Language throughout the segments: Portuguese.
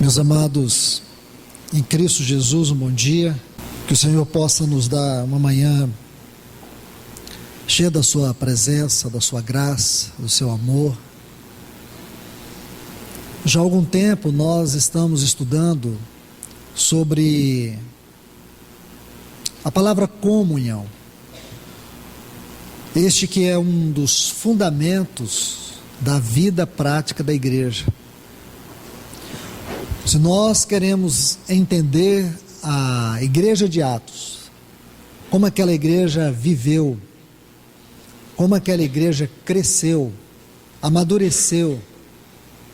Meus amados, em Cristo Jesus, um bom dia. Que o Senhor possa nos dar uma manhã cheia da sua presença, da sua graça, do seu amor. Já há algum tempo nós estamos estudando sobre a palavra comunhão. Este que é um dos fundamentos da vida prática da igreja. Se nós queremos entender a igreja de Atos, como aquela igreja viveu, como aquela igreja cresceu, amadureceu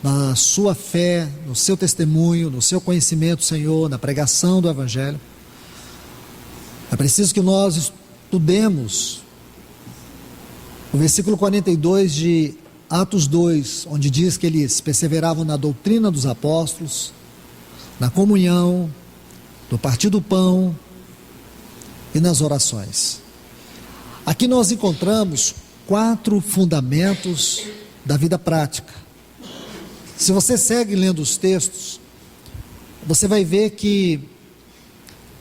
na sua fé, no seu testemunho, no seu conhecimento do Senhor, na pregação do Evangelho, é preciso que nós estudemos o versículo 42 de Atos 2, onde diz que eles perseveravam na doutrina dos apóstolos, na comunhão, no partir do pão e nas orações. Aqui nós encontramos 4 fundamentos da vida prática. Se você segue lendo os textos, você vai ver que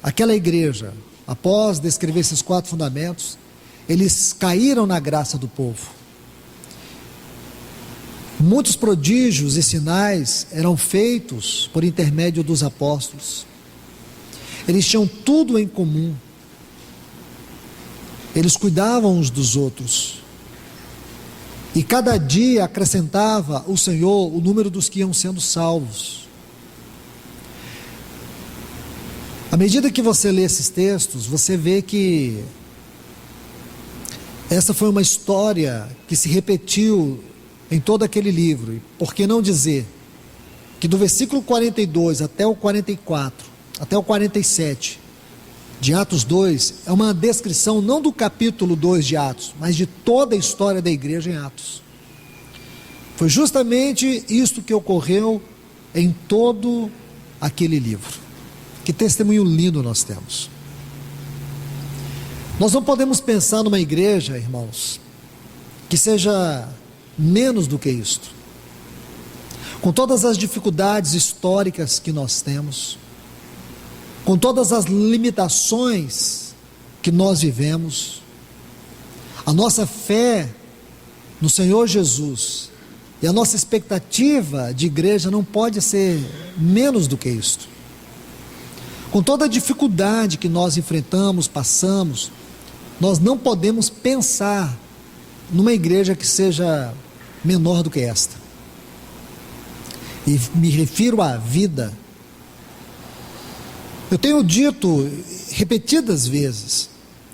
aquela igreja, após descrever esses 4 fundamentos, eles caíram na graça do povo. Muitos prodígios e sinais eram feitos por intermédio dos apóstolos. Eles tinham tudo em comum. Eles cuidavam uns dos outros. E cada dia acrescentava o Senhor o número dos que iam sendo salvos. À medida que você lê esses textos, você vê que essa foi uma história que se repetiu em todo aquele livro. E por que não dizer que do versículo 42 até o 44, até o 47 de Atos 2, é uma descrição não do capítulo 2 de Atos, mas de toda a história da igreja em Atos. Foi justamente isto que ocorreu em todo aquele livro. Que testemunho lindo nós temos. Nós não podemos pensar numa igreja, irmãos, que seja menos do que isto. Com todas as dificuldades históricas que nós temos, com todas as limitações que nós vivemos, a nossa fé no Senhor Jesus e a nossa expectativa de igreja não pode ser menos do que isto. Com toda a dificuldade que nós enfrentamos, passamos, nós não podemos pensar numa igreja que seja menor do que esta. E me refiro à vida. Eu tenho dito repetidas vezes,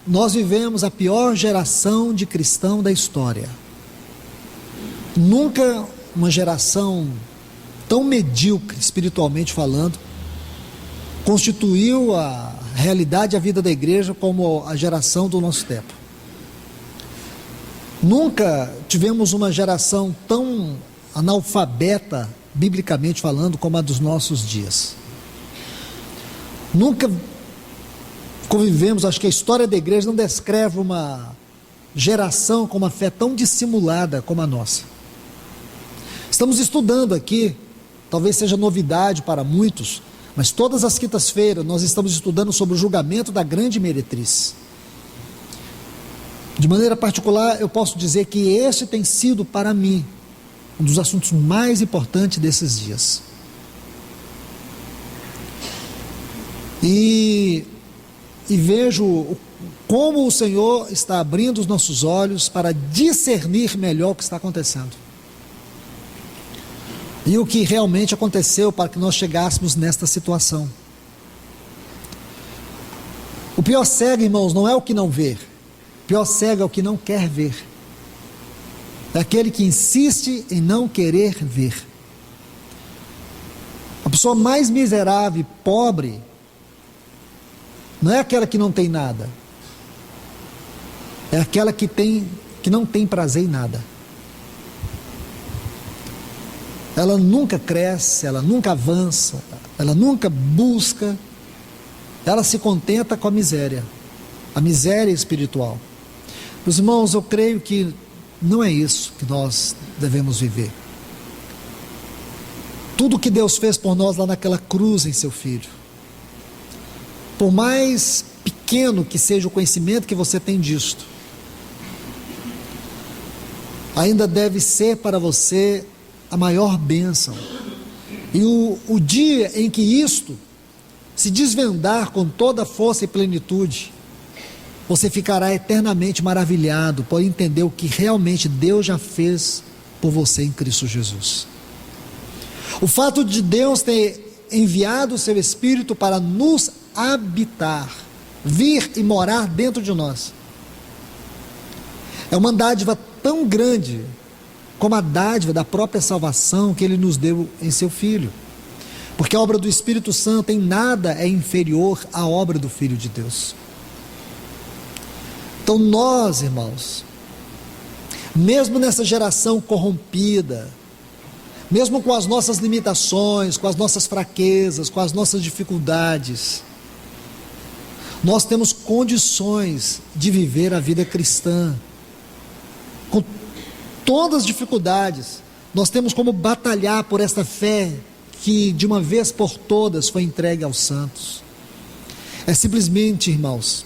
nós vivemos a pior geração de cristão da história. Nunca uma geração tão medíocre, espiritualmente falando, constituiu a realidade, a vida da igreja como a geração do nosso tempo. Nunca tivemos uma geração tão analfabeta, biblicamente falando, como a dos nossos dias. Nunca convivemos, acho que a história da igreja não descreve uma geração com uma fé tão dissimulada como a nossa. Estamos estudando aqui, talvez seja novidade para muitos, mas todas as quintas-feiras nós estamos estudando sobre o julgamento da grande meretriz. De maneira particular, eu posso dizer que este tem sido para mim um dos assuntos mais importantes desses dias. E vejo como o Senhor está abrindo os nossos olhos para discernir melhor o que está acontecendo. E o que realmente aconteceu para que nós chegássemos nesta situação. O pior cego, irmãos, não é o que não vê. O pior cego é o que não quer ver. É aquele que insiste em não querer ver. A pessoa mais miserável e pobre não é aquela que não tem nada. É aquela que não tem prazer em nada. Ela nunca cresce, ela nunca avança, ela nunca busca, ela se contenta com a miséria espiritual. Meus irmãos, eu creio que não é isso que nós devemos viver. Tudo que Deus fez por nós lá naquela cruz em seu Filho, por mais pequeno que seja o conhecimento que você tem disto, ainda deve ser para você a maior bênção. E o dia em que isto se desvendar com toda a força e plenitude, você ficará eternamente maravilhado por entender o que realmente Deus já fez por você em Cristo Jesus. O fato de Deus ter enviado o seu Espírito para nos habitar, vir e morar dentro de nós, é uma dádiva tão grande como a dádiva da própria salvação que Ele nos deu em seu Filho. Porque a obra do Espírito Santo em nada é inferior à obra do Filho de Deus. Então nós, irmãos, mesmo nessa geração corrompida, mesmo com as nossas limitações, com as nossas fraquezas, com as nossas dificuldades, nós temos condições de viver a vida cristã, com todas as dificuldades. Nós temos como batalhar por esta fé que de uma vez por todas foi entregue aos santos. É simplesmente, irmãos,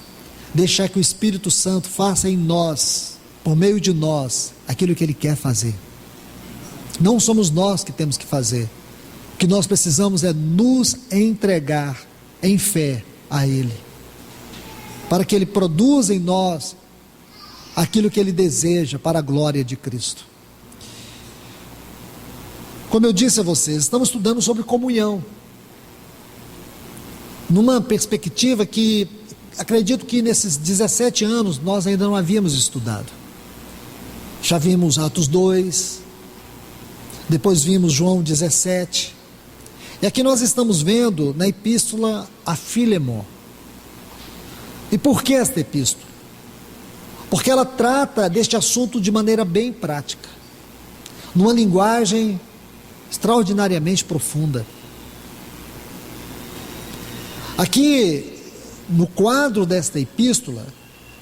deixar que o Espírito Santo faça em nós, por meio de nós, aquilo que Ele quer fazer. Não somos nós que temos que fazer. O que nós precisamos é nos entregar em fé a Ele, para que Ele produza em nós aquilo que Ele deseja para a glória de Cristo. Como eu disse a vocês, estamos estudando sobre comunhão, numa perspectiva que acredito que nesses 17 anos nós ainda não havíamos estudado. Já vimos Atos 2, depois vimos João 17, e aqui nós estamos vendo na epístola a Filemon. E por que esta epístola? Porque ela trata deste assunto de maneira bem prática, numa linguagem extraordinariamente profunda. Aqui, no quadro desta epístola,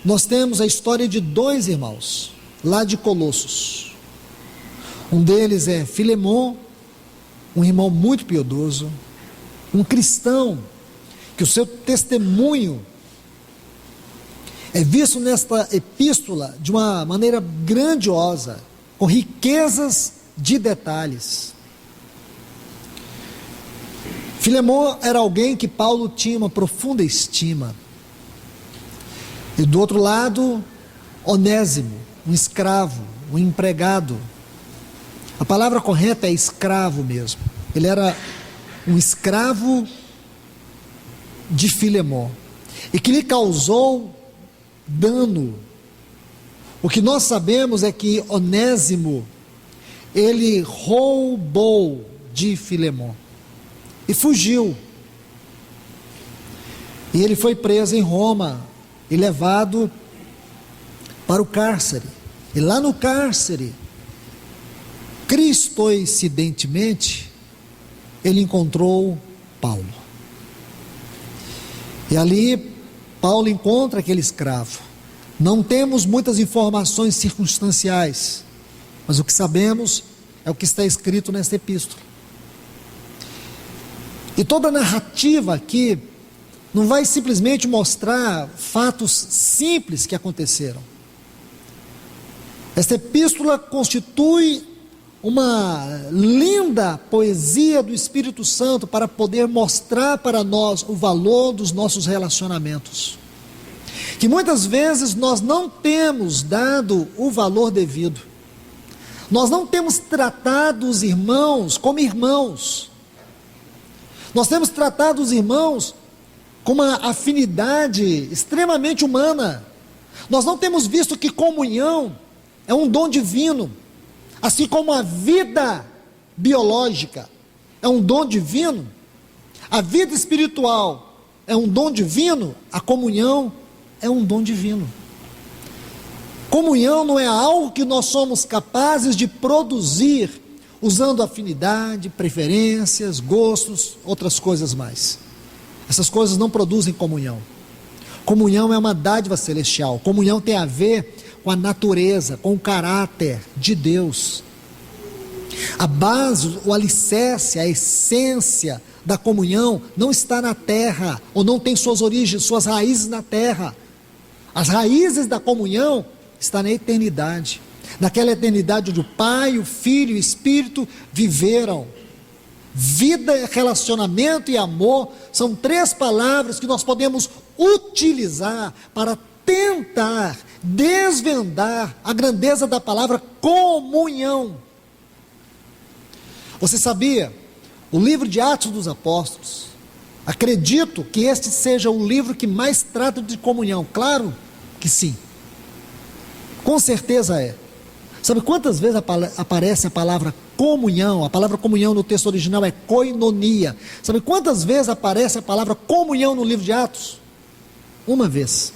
nós temos a história de dois irmãos, lá de Colossos. Um deles é Filemon, um irmão muito piedoso, um cristão, que o seu testemunho é visto nesta epístola de uma maneira grandiosa, com riquezas de detalhes. Filemon era alguém que Paulo tinha uma profunda estima. E do outro lado, Onésimo, um escravo, um empregado. A palavra correta é escravo mesmo. Ele era um escravo de Filemon, e que lhe causou dano. O que nós sabemos é que Onésimo, ele roubou de Filemon e fugiu. E ele foi preso em Roma e levado para o cárcere. E lá no cárcere, coincidentemente, ele encontrou Paulo. E ali Paulo encontra aquele escravo. Não temos muitas informações circunstanciais, mas o que sabemos é o que está escrito nesta epístola. E toda a narrativa aqui não vai simplesmente mostrar fatos simples que aconteceram. Esta epístola constitui uma linda poesia do Espírito Santo para poder mostrar para nós o valor dos nossos relacionamentos, que muitas vezes nós não temos dado o valor devido. Nós não temos tratado os irmãos como irmãos. Nós temos tratado os irmãos com uma afinidade extremamente humana. Nós não temos visto que comunhão é um dom divino, assim como a vida biológica é um dom divino, a vida espiritual é um dom divino, a comunhão é um dom divino. Comunhão não é algo que nós somos capazes de produzir usando afinidade, preferências, gostos, outras coisas mais. Essas coisas não produzem comunhão. Comunhão é uma dádiva celestial. Comunhão tem a ver com a natureza, com o caráter de Deus. A base, o alicerce, a essência da comunhão não está na terra, ou não tem suas origens, suas raízes na terra. As raízes da comunhão estão na eternidade. Naquela eternidade onde o Pai, o Filho e o Espírito viveram. Vida, relacionamento e amor são 3 palavras que nós podemos utilizar para tentar desvendar a grandeza da palavra comunhão. Você sabia? O livro de Atos dos Apóstolos, acredito que este seja o livro que mais trata de comunhão. Claro que sim, com certeza é. Sabe quantas vezes aparece a palavra comunhão? A palavra comunhão no texto original é koinonia. Sabe quantas vezes aparece a palavra comunhão no livro de Atos? Uma vez.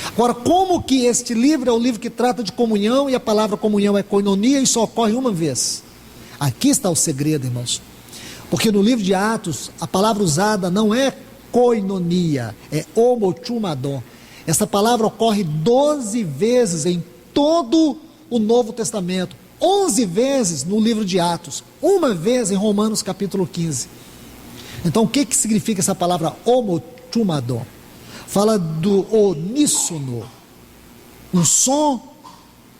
Agora, como que este livro é o livro que trata de comunhão e a palavra comunhão é koinonia e só ocorre uma vez? Aqui está o segredo, irmãos. Porque no livro de Atos, a palavra usada não é koinonia, é homochumadon. Essa palavra ocorre 12 vezes em todo o Novo Testamento, 11 vezes no livro de Atos, uma vez em Romanos capítulo 15. Então o que significa essa palavra homochumadon? Fala do uníssono, um som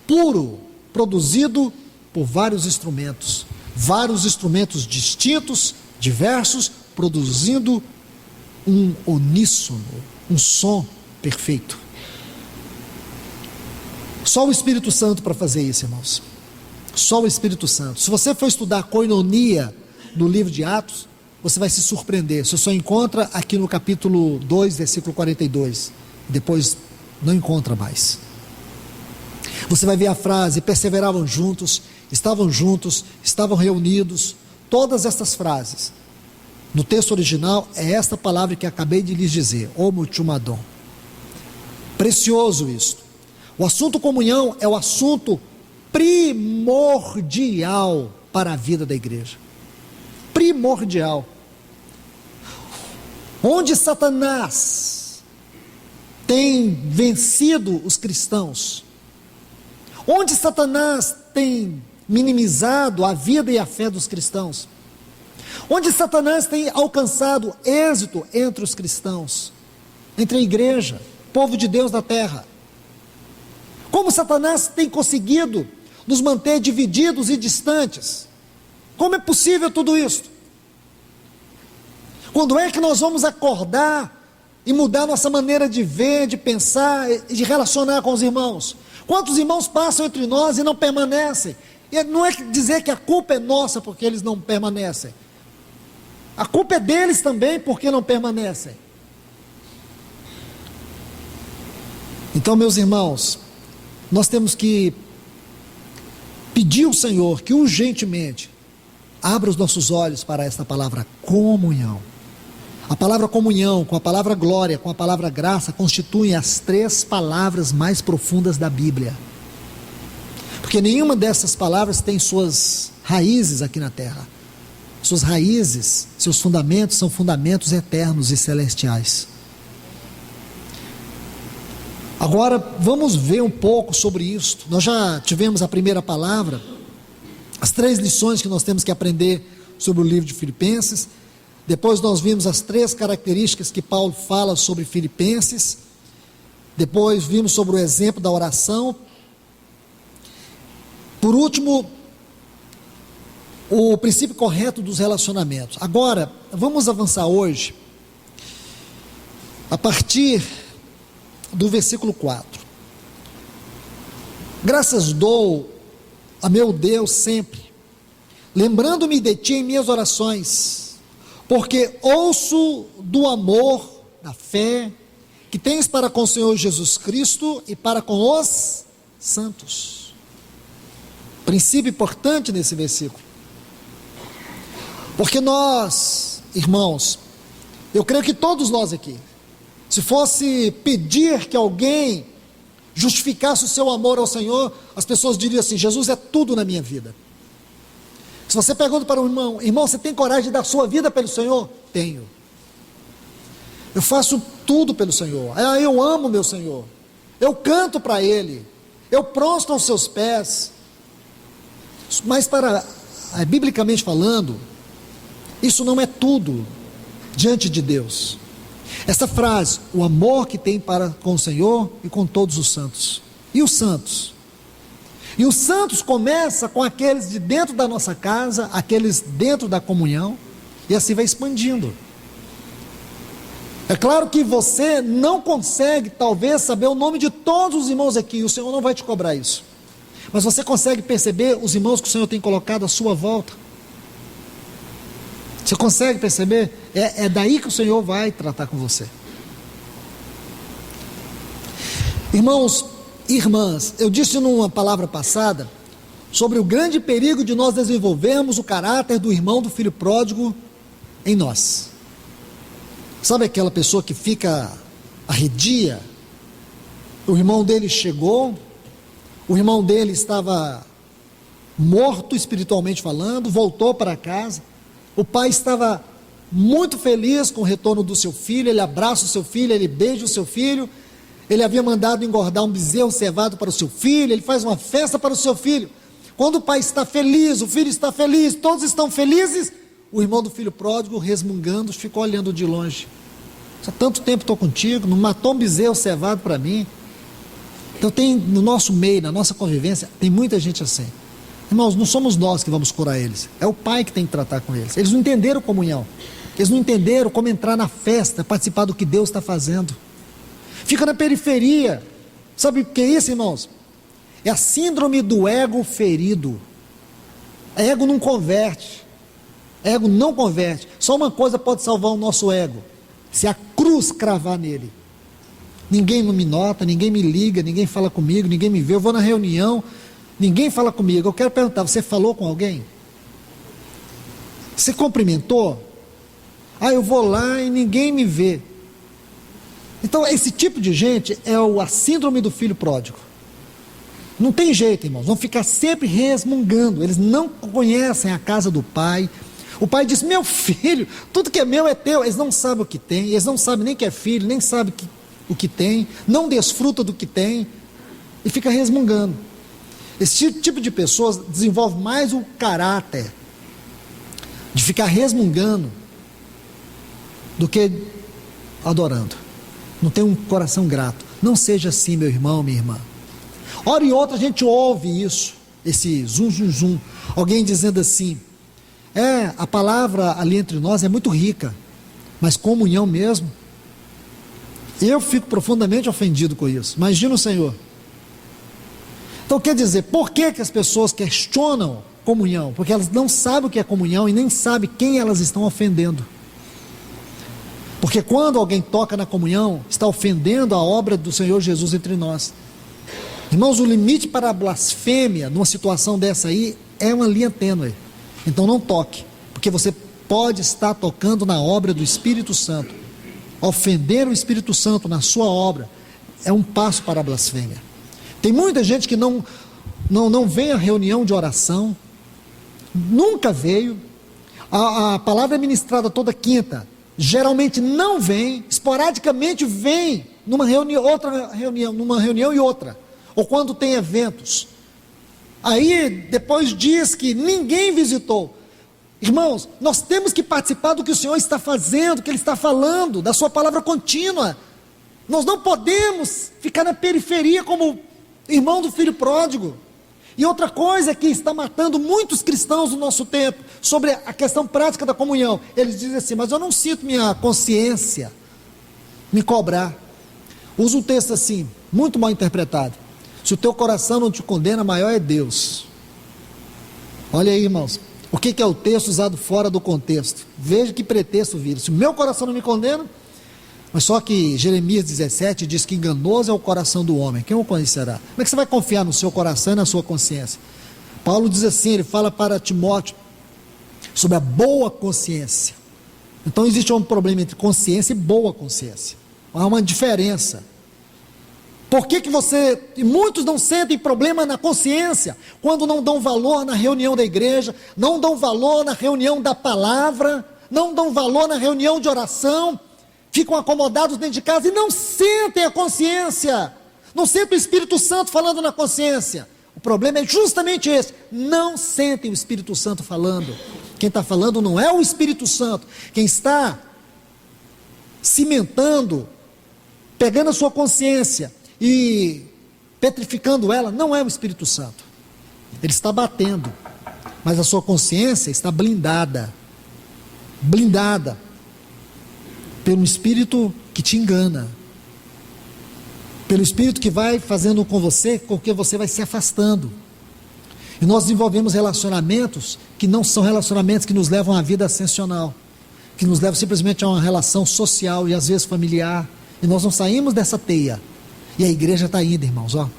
puro, produzido por vários instrumentos distintos, diversos, produzindo um uníssono, um som perfeito. Só o Espírito Santo para fazer isso, irmãos. Só o Espírito Santo. Se você for estudar koinonia no livro de Atos, você vai se surpreender. Você só encontra aqui no capítulo 2, versículo 42. Depois não encontra mais. Você vai ver a frase: perseveravam juntos, estavam reunidos. Todas essas frases, no texto original, é esta palavra que acabei de lhes dizer, homochumadon. Precioso isso. O assunto comunhão é o assunto primordial para a vida da igreja. Primordial. Onde Satanás tem vencido os cristãos, onde Satanás tem minimizado a vida e a fé dos cristãos, onde Satanás tem alcançado êxito entre os cristãos, entre a igreja, povo de Deus na terra, como Satanás tem conseguido nos manter divididos e distantes. Como é possível tudo isso? Quando é que nós vamos acordar e mudar nossa maneira de ver, de pensar e de relacionar com os irmãos? Quantos irmãos passam entre nós e não permanecem? E não é dizer que a culpa é nossa porque eles não permanecem. A culpa é deles também porque não permanecem. Então, meus irmãos, nós temos que pedir ao Senhor que urgentemente abra os nossos olhos para esta palavra comunhão. A palavra comunhão, com a palavra glória, com a palavra graça, constituem as 3 palavras mais profundas da Bíblia. Porque nenhuma dessas palavras tem suas raízes aqui na terra. Suas raízes, seus fundamentos são fundamentos eternos e celestiais. Agora, vamos ver um pouco sobre isto. Nós já tivemos a primeira palavra, as 3 lições que nós temos que aprender sobre o livro de Filipenses. Depois nós vimos as 3 características que Paulo fala sobre Filipenses. Depois vimos sobre o exemplo da oração. Por último, o princípio correto dos relacionamentos. Agora, vamos avançar hoje a partir do versículo 4. Graças dou a meu Deus sempre, lembrando-me de ti em minhas orações, porque ouço do amor, da fé, que tens para com o Senhor Jesus Cristo e para com os santos. Princípio importante nesse versículo. Porque nós, irmãos, eu creio que todos nós aqui, se fosse pedir que alguém justificasse o seu amor ao Senhor, as pessoas diriam assim: Jesus é tudo na minha vida. Se você pergunta para um irmão: irmão, você tem coragem de dar sua vida pelo Senhor? Tenho. Eu faço tudo pelo Senhor. Eu amo meu Senhor. Eu canto para Ele. Eu prostro aos seus pés. Mas biblicamente falando, isso não é tudo diante de Deus. Essa frase, o amor que tem para com o Senhor e com todos os santos. E os santos? E os santos começa com aqueles de dentro da nossa casa, aqueles dentro da comunhão, e assim vai expandindo. É claro que você não consegue, talvez, saber o nome de todos os irmãos aqui, e o Senhor não vai te cobrar isso. Mas você consegue perceber os irmãos que o Senhor tem colocado à sua volta? Você consegue perceber? É daí que o Senhor vai tratar com você. Irmãos e irmãs, eu disse numa palavra passada sobre o grande perigo de nós desenvolvermos o caráter do irmão do filho pródigo em nós. Sabe aquela pessoa que fica arredia? O irmão dele chegou, o irmão dele estava morto espiritualmente falando, voltou para casa, o pai estava muito feliz com o retorno do seu filho, ele abraça o seu filho, ele beija o seu filho, ele havia mandado engordar um bezerro cevado para o seu filho, ele faz uma festa para o seu filho. Quando o pai está feliz, o filho está feliz, todos estão felizes, o irmão do filho pródigo, resmungando, ficou olhando de longe. Há tanto tempo estou contigo, não matou um bezerro cevado para mim. Então tem no nosso meio, na nossa convivência, tem muita gente assim. Irmãos, não somos nós que vamos curar eles, é o pai que tem que tratar com eles. Eles não entenderam comunhão, eles não entenderam como entrar na festa, participar do que Deus está fazendo. Fica na periferia. Sabe o que é isso, irmãos? É a síndrome do ego ferido. Ego não converte. Ego não converte. Só uma coisa pode salvar o nosso ego: se a cruz cravar nele. Ninguém não me nota, ninguém me liga, ninguém fala comigo, ninguém me vê. Eu vou na reunião, ninguém fala comigo. Eu quero perguntar, você falou com alguém? Você cumprimentou? Eu vou lá e ninguém me vê. Então esse tipo de gente é a síndrome do filho pródigo. Não tem jeito, irmãos, vão ficar sempre resmungando. Eles não conhecem a casa do pai. O pai diz: meu filho, tudo que é meu é teu. Eles não sabem o que tem, eles não sabem nem que é filho, nem sabem o que tem, não desfruta do que tem, e fica resmungando. Esse tipo de pessoas desenvolve mais o caráter de ficar resmungando do que adorando. Não tem um coração grato. Não seja assim, meu irmão, minha irmã. Hora e outra a gente ouve isso, esse zum, zum, zum. Alguém dizendo assim: a palavra ali entre nós é muito rica, mas comunhão mesmo. Eu fico profundamente ofendido com isso. Imagina o Senhor. Então quer dizer, por que as pessoas questionam comunhão? Porque elas não sabem o que é comunhão e nem sabem quem elas estão ofendendo. Porque quando alguém toca na comunhão, está ofendendo a obra do Senhor Jesus entre nós. Irmãos, o limite para a blasfêmia numa situação dessa aí é uma linha tênue. Então não toque, porque você pode estar tocando na obra do Espírito Santo. Ofender o Espírito Santo na sua obra é um passo para a blasfêmia. Tem muita gente que não vem à reunião de oração, nunca veio. A palavra é ministrada toda quinta, geralmente não vem, esporadicamente vem numa reunião, numa reunião e outra, ou quando tem eventos. Aí depois diz que ninguém visitou. Irmãos, nós temos que participar do que o Senhor está fazendo, que Ele está falando, da sua palavra contínua. Nós não podemos ficar na periferia como irmão do filho pródigo. E outra coisa que está matando muitos cristãos no nosso tempo, sobre a questão prática da comunhão. Eles dizem assim: mas eu não sinto minha consciência me cobrar. Usa um texto assim, muito mal interpretado: se o teu coração não te condena, maior é Deus. Olha aí, irmãos, o que é o texto usado fora do contexto? Veja que pretexto vira. Se o meu coração não me condena, mas só que Jeremias 17 diz que enganoso é o coração do homem, quem o conhecerá? Como é que você vai confiar no seu coração e na sua consciência? Paulo diz assim, ele fala para Timóteo sobre a boa consciência. Então existe um problema entre consciência e boa consciência. Há uma diferença. Por que e muitos não sentem problema na consciência, quando não dão valor na reunião da igreja, não dão valor na reunião da palavra, não dão valor na reunião de oração, ficam acomodados dentro de casa e não sentem a consciência, não sentem o Espírito Santo falando na consciência. O problema é justamente esse: não sentem o Espírito Santo falando. Quem está falando não é o Espírito Santo. Quem está cimentando, pegando a sua consciência e petrificando ela, não é o Espírito Santo. Ele está batendo, mas a sua consciência está blindada pelo Espírito que te engana, pelo Espírito que vai fazendo com você, com que você vai se afastando. E nós desenvolvemos relacionamentos que não são relacionamentos que nos levam à vida ascensional, que nos levam simplesmente a uma relação social e às vezes familiar, e nós não saímos dessa teia. E a igreja está indo, irmãos, ó,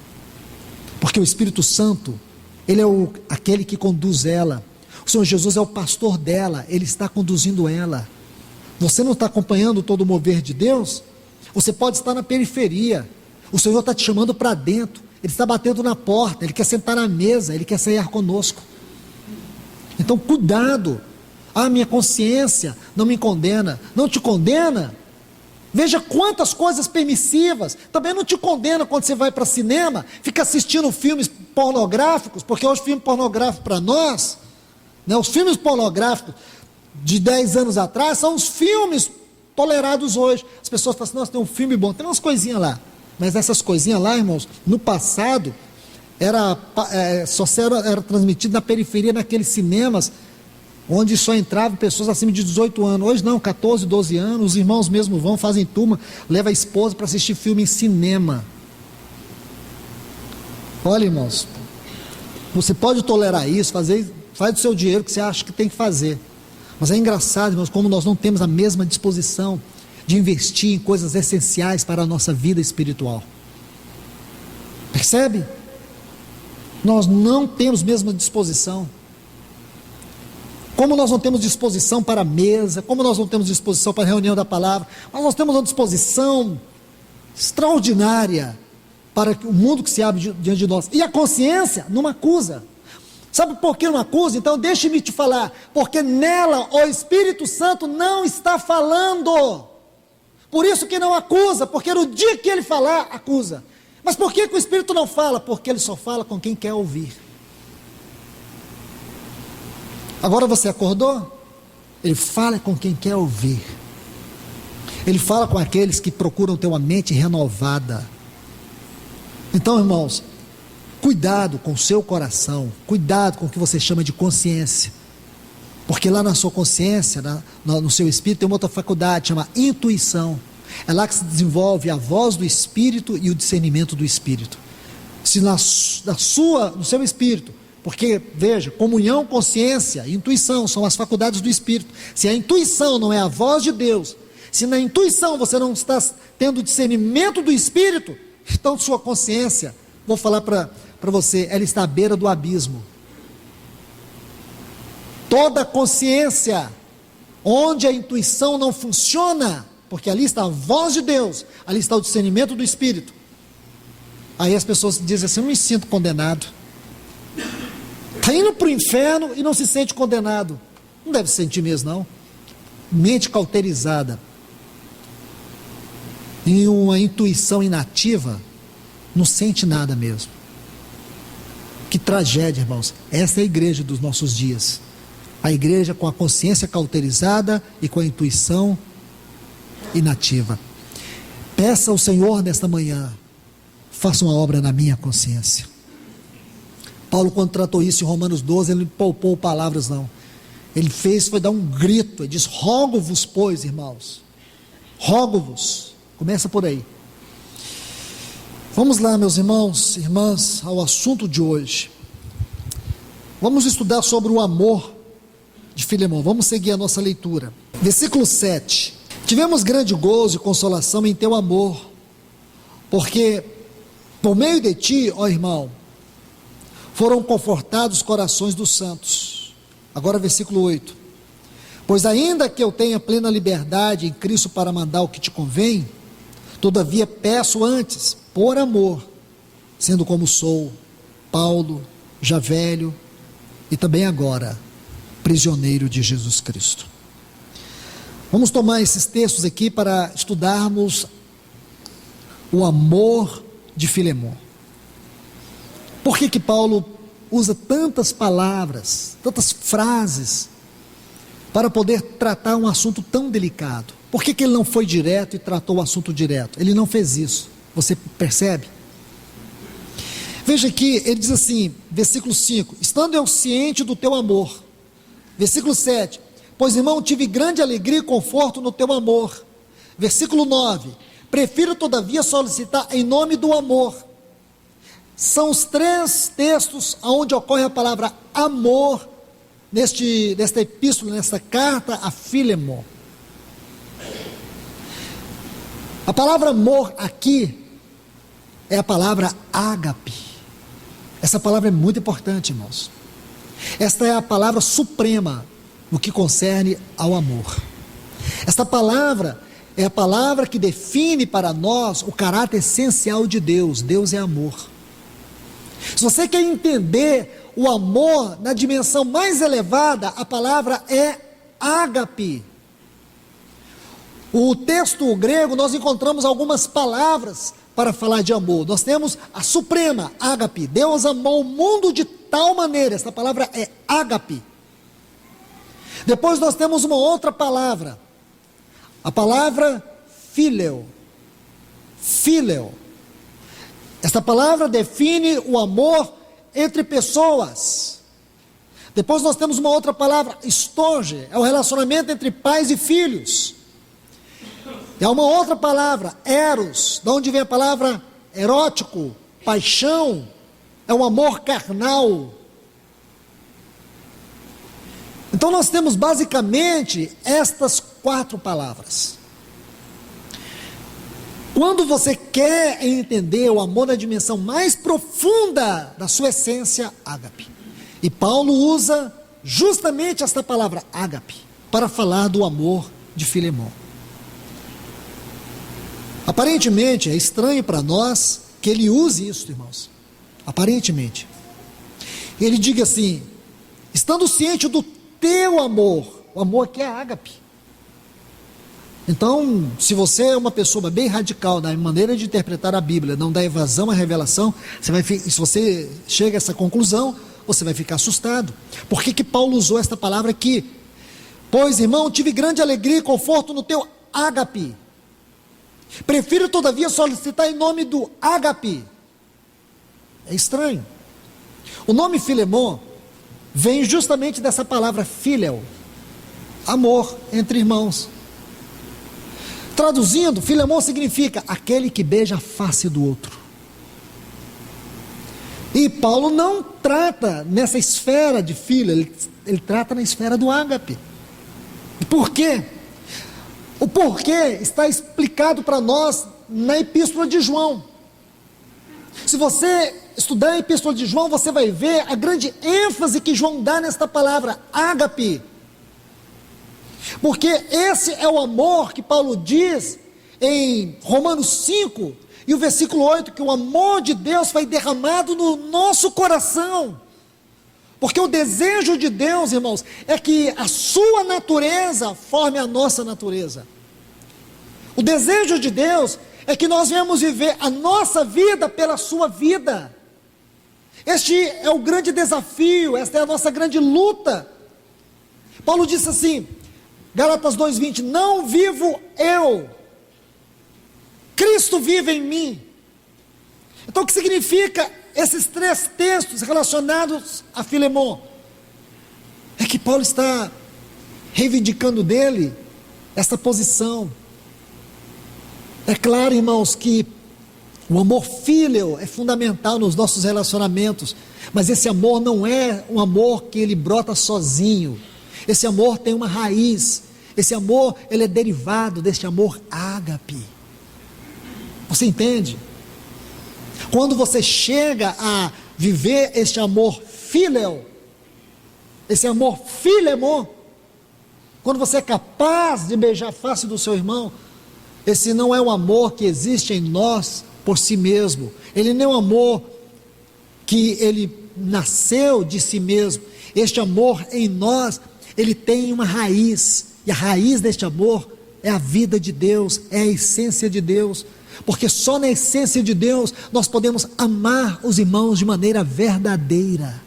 porque o Espírito Santo, ele é aquele que conduz ela. O Senhor Jesus é o pastor dela, ele está conduzindo ela. Você não está acompanhando todo o mover de Deus? Você pode estar na periferia. O Senhor está te chamando para dentro. Ele está batendo na porta, ele quer sentar na mesa, ele quer cear conosco. Então cuidado. Minha consciência não me condena. Não te condena? Veja quantas coisas permissivas. Também não te condena quando você vai para cinema, fica assistindo filmes pornográficos, porque hoje filme pornográfico para nós, né, os filmes pornográficos de 10 anos atrás são os filmes tolerados hoje. As pessoas falam assim: nossa, tem um filme bom, tem umas coisinhas lá. Mas essas coisinhas lá, irmãos, no passado, era transmitido na periferia, naqueles cinemas, onde só entravam pessoas acima de 18 anos. Hoje não, 14, 12 anos, os irmãos mesmo vão, fazem turma, levam a esposa para assistir filme em cinema. Olha, irmãos, você pode tolerar isso, faz do seu dinheiro o que você acha que tem que fazer. Mas é engraçado, irmãos, como nós não temos a mesma disposição de investir em coisas essenciais para a nossa vida espiritual. Percebe? Nós não temos a mesma disposição. Como nós não temos disposição para a mesa, como nós não temos disposição para a reunião da palavra, mas nós temos uma disposição extraordinária para o mundo que se abre diante de nós. E a consciência não acusa. Sabe por que não acusa? Então deixe-me te falar, porque nela o Espírito Santo não está falando. Por isso que não acusa, porque no dia que ele falar, acusa. Mas por que o Espírito não fala? Porque ele só fala com quem quer ouvir. Agora você acordou? Ele fala com quem quer ouvir. Ele fala com aqueles que procuram ter uma mente renovada. Então, irmãos, cuidado com o seu coração, cuidado com o que você chama de consciência. Porque lá na sua consciência, no seu espírito, tem uma outra faculdade, chama intuição. É lá que se desenvolve a voz do Espírito e o discernimento do Espírito. Se no seu espírito, porque, veja, comunhão, consciência, intuição, são as faculdades do Espírito. Se a intuição não é a voz de Deus, se na intuição você não está tendo discernimento do Espírito, então sua consciência, vou falar para você, ela está à beira do abismo. Toda consciência, onde a intuição não funciona, porque ali está a voz de Deus, ali está o discernimento do Espírito. Aí as pessoas dizem assim: eu não me sinto condenado. Está indo para o inferno e não se sente condenado. Não deve se sentir mesmo, não. Mente cauterizada e uma intuição inativa, não sente nada mesmo. Que tragédia, irmãos. Essa é a igreja dos nossos dias. A igreja com a consciência cauterizada e com a intuição inativa. Peça ao Senhor nesta manhã: faça uma obra na minha consciência. Paulo, quando tratou isso em Romanos 12, ele não poupou palavras não. Ele foi dar um grito, ele diz: rogo-vos, pois, irmãos, rogo-vos. Começa por aí. Vamos lá, meus irmãos e irmãs, ao assunto de hoje. Vamos estudar sobre o amor de Filemão. Vamos seguir a nossa leitura. Versículo 7. Tivemos grande gozo e consolação em teu amor, porque por meio de ti, ó irmão, foram confortados os corações dos santos. Agora versículo 8. Pois ainda que eu tenha plena liberdade em Cristo para mandar o que te convém, todavia peço antes, por amor, sendo como sou, Paulo, já velho, e também agora, prisioneiro de Jesus Cristo. Vamos tomar esses textos aqui para estudarmos o amor de Filemão. Por que que Paulo usa tantas palavras, tantas frases, para poder tratar um assunto tão delicado? Por que que ele não foi direto e tratou o assunto direto? Ele não fez isso, você percebe? Veja aqui, ele diz assim, versículo 5, estando eu ciente do teu amor. Versículo 7, pois irmão, tive grande alegria e conforto no teu amor. Versículo 9, prefiro todavia solicitar em nome do amor. São os 3 textos onde ocorre a palavra amor, nesta epístola, nesta carta a Filemon. A palavra amor aqui é a palavra ágape. Essa palavra é muito importante, irmãos. Esta é a palavra suprema no que concerne ao amor. Esta palavra é a palavra que define para nós o caráter essencial de Deus. Deus é amor. Se você quer entender o amor na dimensão mais elevada, a palavra é ágape. O texto grego, nós encontramos algumas palavras para falar de amor. Nós temos a suprema, ágape. Deus amou o mundo de tal maneira, essa palavra é ágape. Depois nós temos uma outra palavra, a palavra phileo. Phileo. Esta palavra define o amor entre pessoas. Depois nós temos uma outra palavra, storge, é o relacionamento entre pais e filhos. E há uma outra palavra, eros, de onde vem a palavra erótico, paixão, é o amor carnal. Então nós temos basicamente estas 4 palavras. Quando você quer entender o amor na dimensão mais profunda da sua essência, ágape. E Paulo usa justamente esta palavra, ágape, para falar do amor de Filemon. Aparentemente é estranho para nós que ele use isso, irmãos. Aparentemente. Ele diga assim, estando ciente do teu amor, o amor que é ágape. Então, se você é uma pessoa bem radical na maneira de interpretar a Bíblia, não dá evasão à revelação, se você chega a essa conclusão, você vai ficar assustado. Por que que Paulo usou esta palavra aqui? Pois, irmão, tive grande alegria e conforto no teu ágape. Prefiro, todavia, solicitar em nome do ágape. É estranho. O nome Filemon vem justamente dessa palavra phileo, amor entre irmãos. Traduzindo, Filemon significa aquele que beija a face do outro. E Paulo não trata nessa esfera de filho, ele trata na esfera do ágape. Por quê? O porquê está explicado para nós na Epístola de João. Se você estudar a Epístola de João, você vai ver a grande ênfase que João dá nesta palavra, ágape. Porque esse é o amor que Paulo diz em Romanos 5, e o versículo 8, que o amor de Deus foi derramado no nosso coração. Porque o desejo de Deus, irmãos, é que a sua natureza forme a nossa natureza. O desejo de Deus é que nós venhamos viver a nossa vida pela sua vida. Este é o grande desafio, esta é a nossa grande luta. Paulo disse assim, Gálatas 2:20, não vivo eu, Cristo vive em mim. Então o que significa esses 3 textos relacionados a Filemon? É que Paulo está reivindicando dele essa posição. É claro, irmãos, que o amor filial é fundamental nos nossos relacionamentos, mas esse amor não é um amor que ele brota sozinho. Esse amor tem uma raiz. Esse amor, ele é derivado deste amor ágape. Você entende? Quando você chega a viver este amor filial, esse amor filemon, quando você é capaz de beijar a face do seu irmão, esse não é um amor que existe em nós por si mesmo. Ele não é um amor que ele nasceu de si mesmo. Este amor em nós, ele tem uma raiz. E a raiz deste amor é a vida de Deus, é a essência de Deus. porque só na essência de Deus nós podemos amar os irmãos de maneira verdadeira.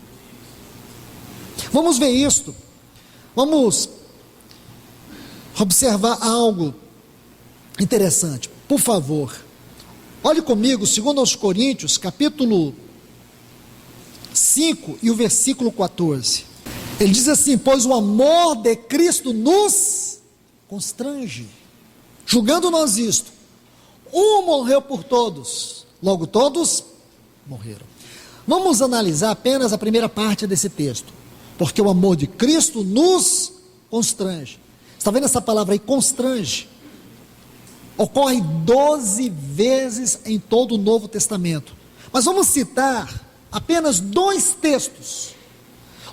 Vamos ver isto, vamos observar algo interessante, por favor. Olhe comigo, 2 Coríntios, capítulo 5 e o versículo 14. Ele diz assim: pois o amor de Cristo nos constrange, julgando nós isto, um morreu por todos, logo todos morreram. Vamos analisar apenas a primeira parte desse texto, porque o amor de Cristo nos constrange. Está vendo essa palavra aí, constrange? Ocorre 12 vezes em todo o Novo Testamento, mas vamos citar apenas 2 textos,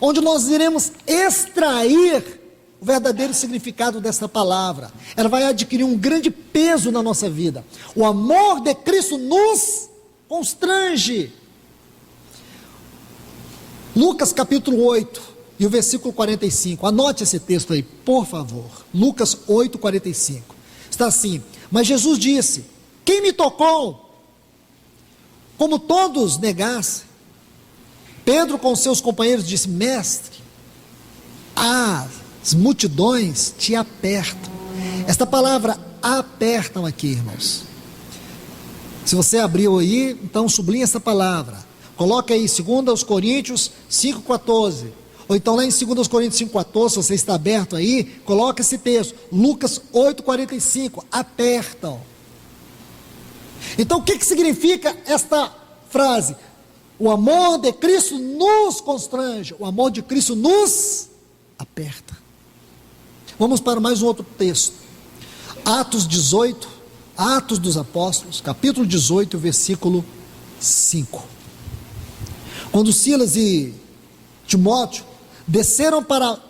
onde nós iremos extrair o verdadeiro significado dessa palavra. Ela vai adquirir um grande peso na nossa vida. O amor de Cristo nos constrange. Lucas capítulo 8 e o versículo 45, anote esse texto aí, por favor. Lucas 8, 45, está assim: mas Jesus disse: quem me tocou? Como todos negassem, Pedro com seus companheiros disse: mestre, as multidões te apertam. Esta palavra apertam aqui, irmãos, se você abriu aí, então sublinha essa palavra, coloca aí 2 Coríntios 5,14, ou então lá em 2 Coríntios 5,14, se você está aberto aí, coloca esse texto, Lucas 8,45, apertam. Então o que significa esta frase? O amor de Cristo nos constrange, o amor de Cristo nos aperta. Vamos para mais um outro texto, Atos 18, Atos dos Apóstolos, capítulo 18, versículo 5. Quando Silas e Timóteo desceram para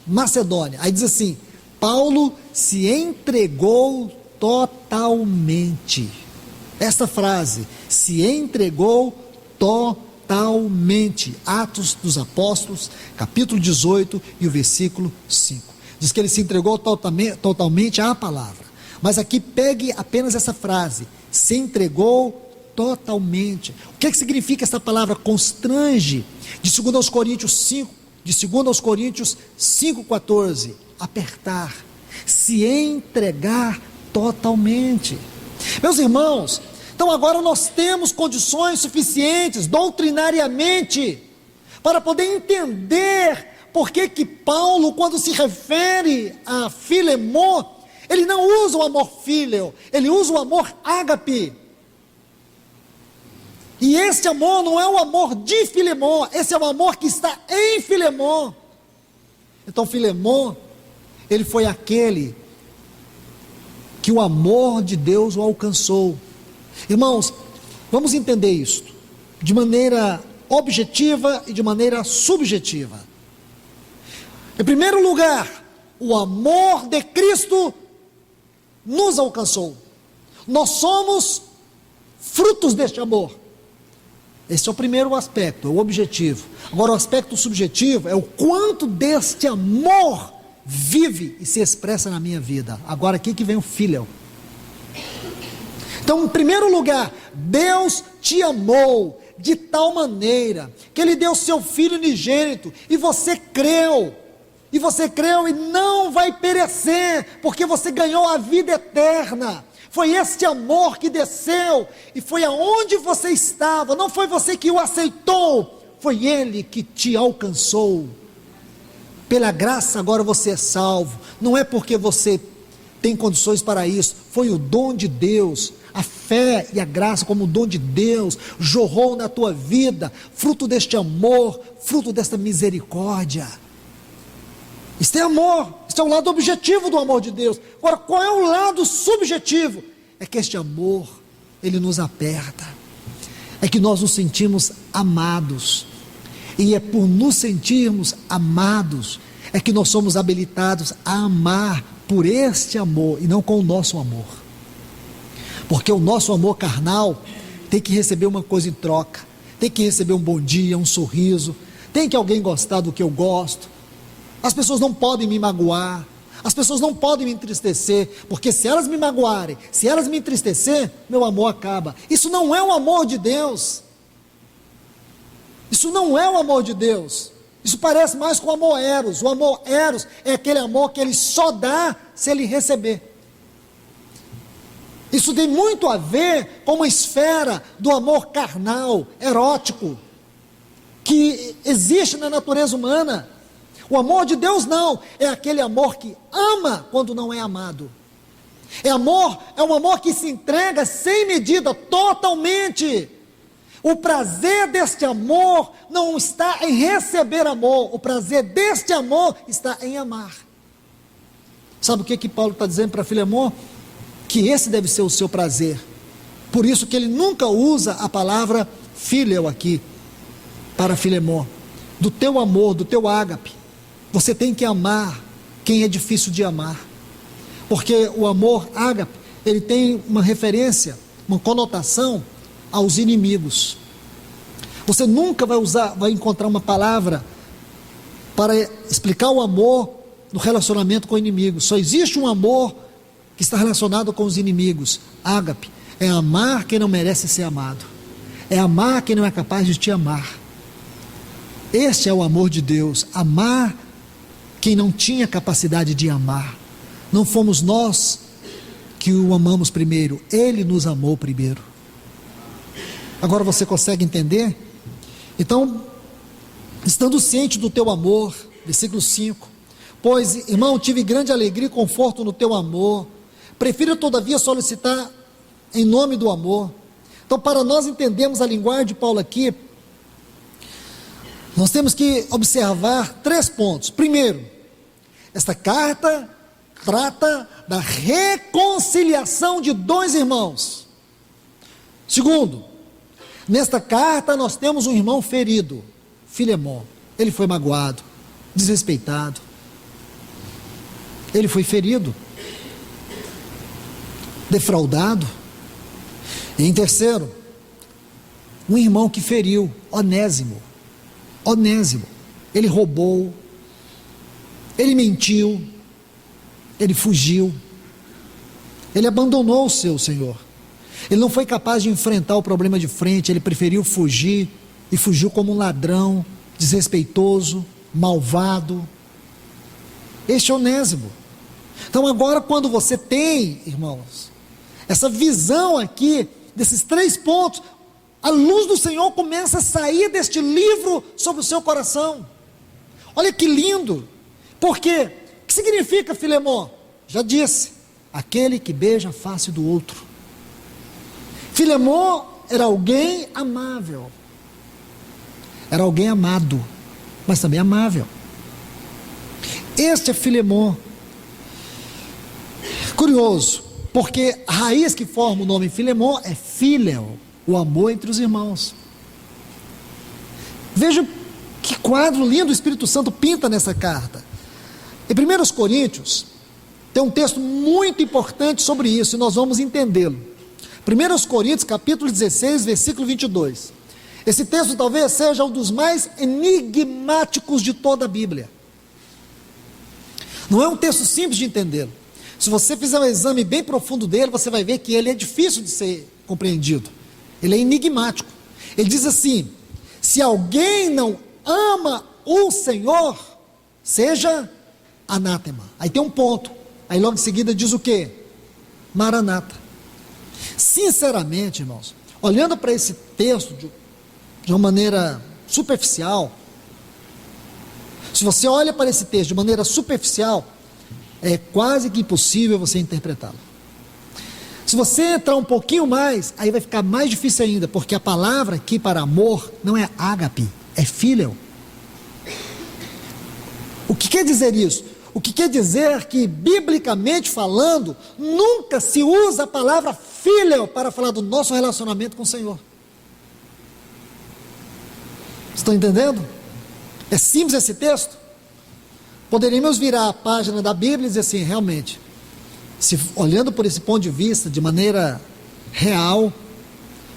Macedônia, aí diz assim: Paulo se entregou totalmente. Esta frase, se entregou totalmente. Atos dos Apóstolos, capítulo 18 e o versículo 5. Diz que ele se entregou totalmente à palavra. Mas aqui pegue apenas essa frase, se entregou totalmente. O que significa essa palavra constrange? De 2 Coríntios 5, de 2 Coríntios 5,14, apertar, se entregar totalmente. Meus irmãos, então agora nós temos condições suficientes, doutrinariamente, para poder entender por que Paulo, quando se refere a Filemon, ele não usa o amor fíleo, ele usa o amor ágape. E esse amor não é o amor de Filemon, esse é o amor que está em Filemon. Então Filemon, ele foi aquele que o amor de Deus o alcançou. Irmãos, vamos entender isso de maneira objetiva e de maneira subjetiva. Em primeiro lugar, o amor de Cristo nos alcançou. Nós somos frutos deste amor. Esse é o primeiro aspecto, é o objetivo. Agora o aspecto subjetivo é o quanto deste amor vive e se expressa na minha vida. Agora aqui que vem o filho. Então, em primeiro lugar, Deus te amou de tal maneira que Ele deu seu Filho unigênito, e você creu, e não vai perecer, porque você ganhou a vida eterna. Foi este amor que desceu, e foi aonde você estava, não foi você que o aceitou, foi Ele que te alcançou. Pela graça agora você é salvo, não é porque você tem condições para isso, foi o dom de Deus. A fé e a graça como dom de Deus jorrou na tua vida, fruto deste amor, fruto desta misericórdia. Isto é amor, isto é o lado objetivo do amor de Deus. Agora, qual é o lado subjetivo? É que este amor, ele nos aperta, é que nós nos sentimos amados, e é por nos sentirmos amados, é que nós somos habilitados a amar por este amor, e não com o nosso amor. Porque o nosso amor carnal tem que receber uma coisa em troca, tem que receber um bom dia, um sorriso, tem que alguém gostar do que eu gosto, as pessoas não podem me magoar, As pessoas não podem me entristecer, porque se elas me magoarem, se elas me entristecer, meu amor acaba. Isso não é o amor de Deus. Isso não é o amor de Deus. Isso parece mais com o amor eros. O amor eros é aquele amor que ele só dá se ele receber. Isso tem muito a ver com uma esfera do amor carnal, erótico, que existe na natureza humana. O amor de Deus não, é aquele amor que ama quando não é amado. É um amor que se entrega sem medida, totalmente. O prazer deste amor não está em receber amor, o prazer deste amor está em amar. Sabe o que Paulo está dizendo para Filemon? Que esse deve ser o seu prazer. Por isso que ele nunca usa a palavra filial aqui, para Filemon. Do teu amor, do teu ágape, você tem que amar quem é difícil de amar. Porque o amor ágape, ele tem uma referência, uma conotação aos inimigos. Você nunca vai encontrar uma palavra para explicar o amor no relacionamento com o inimigo. Só existe um amor que está relacionado com os inimigos. Ágape é amar quem não merece ser amado, é amar quem não é capaz de te amar. Este é o amor de Deus, amar quem não tinha capacidade de amar. Não fomos nós que o amamos primeiro, Ele nos amou primeiro. Agora você consegue entender? Então, estando ciente do teu amor, versículo 5, pois, irmão, tive grande alegria e conforto no teu amor, prefiro todavia solicitar em nome do amor. Então, para nós entendermos a linguagem de Paulo aqui, nós temos que observar 3 pontos. Primeiro, esta carta trata da reconciliação de 2 irmãos. Segundo, nesta carta nós temos um irmão ferido, Filemon. Ele foi magoado, desrespeitado. Ele foi ferido, defraudado. E em terceiro, um irmão que feriu, Onésimo. Ele roubou, ele mentiu, ele fugiu, ele abandonou o seu Senhor. Ele não foi capaz de enfrentar o problema de frente, ele preferiu fugir, e fugiu como um ladrão, desrespeitoso, malvado. Este é Onésimo. Então agora, quando você tem, irmãos, essa visão aqui, desses 3 pontos, a luz do Senhor começa a sair deste livro sobre o seu coração. Olha que lindo. Por quê? O que significa Filemon? Já disse, aquele que beija a face do outro. Filemon era alguém amável, era alguém amado, mas também amável. Este é Filemon. Curioso, porque a raiz que forma o nome Filemon é Phileo, o amor entre os irmãos. Veja que quadro lindo o Espírito Santo pinta nessa carta. Em 1 Coríntios, tem um texto muito importante sobre isso, e nós vamos entendê-lo. 1 Coríntios, capítulo 16, versículo 22. Esse texto talvez seja um dos mais enigmáticos de toda a Bíblia. Não é um texto simples de entendê-lo. Se você fizer um exame bem profundo dele, você vai ver que ele é difícil de ser compreendido. Ele é enigmático. Ele diz assim: se alguém não ama o Senhor, seja anátema. Aí tem um ponto. Aí logo em seguida diz o quê? Maranata. Sinceramente, irmãos, olhando para esse texto de uma maneira superficial, se você olha para esse texto de maneira superficial, é quase que impossível você interpretá-lo. Se você entrar um pouquinho mais, aí vai ficar mais difícil ainda, porque a palavra aqui para amor não é ágape, é phileo. O que quer dizer isso? O que quer dizer que, biblicamente falando, nunca se usa a palavra phileo para falar do nosso relacionamento com o Senhor. Estão entendendo? É simples esse texto? Poderíamos virar a página da Bíblia e dizer assim, realmente, olhando por esse ponto de vista, de maneira real,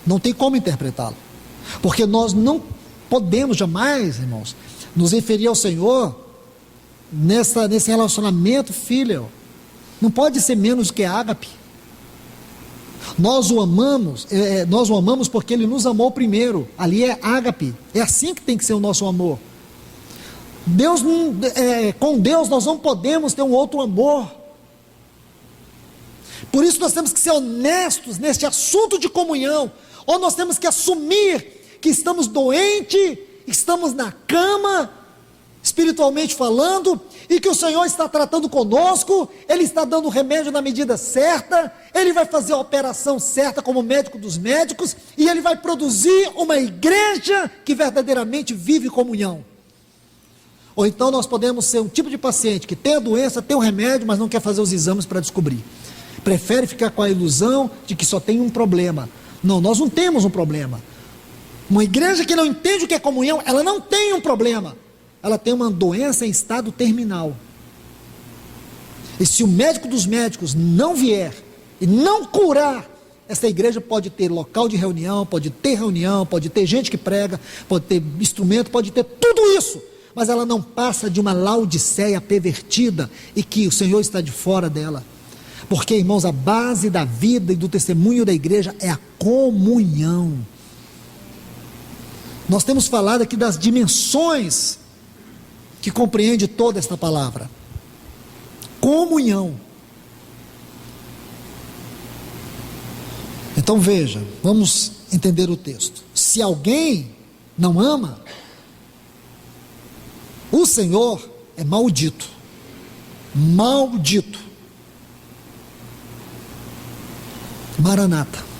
não tem como interpretá-lo. Porque nós não podemos jamais, irmãos, nos referir ao Senhor nesse relacionamento filial. Não pode ser menos do que ágape. Nós o amamos porque ele nos amou primeiro. Ali é ágape. É assim que tem que ser o nosso amor. Com Deus nós não podemos ter um outro amor. Por isso nós temos que ser honestos neste assunto de comunhão. Ou nós temos que assumir que estamos doentes, estamos na cama, espiritualmente falando, e que o Senhor está tratando conosco, Ele está dando o remédio na medida certa, Ele vai fazer a operação certa como médico dos médicos, e Ele vai produzir uma igreja que verdadeiramente vive comunhão. Ou então nós podemos ser um tipo de paciente que tem a doença, tem o remédio, mas não quer fazer os exames para descobrir. Prefere ficar com a ilusão de que só tem um problema. Não, nós não temos um problema. Uma igreja que não entende o que é comunhão, ela não tem um problema. Ela tem uma doença em estado terminal. E se o médico dos médicos não vier e não curar, essa igreja pode ter local de reunião, pode ter gente que prega, pode ter instrumento, pode ter tudo isso, mas ela não passa de uma Laodiceia pervertida e que o Senhor está de fora dela. Porque, irmãos, a base da vida e do testemunho da igreja é a comunhão. Nós temos falado aqui das dimensões que compreende toda esta palavra. Comunhão. Então veja, vamos entender o texto. Se alguém não ama, o Senhor é maldito. Maldito. Maranata.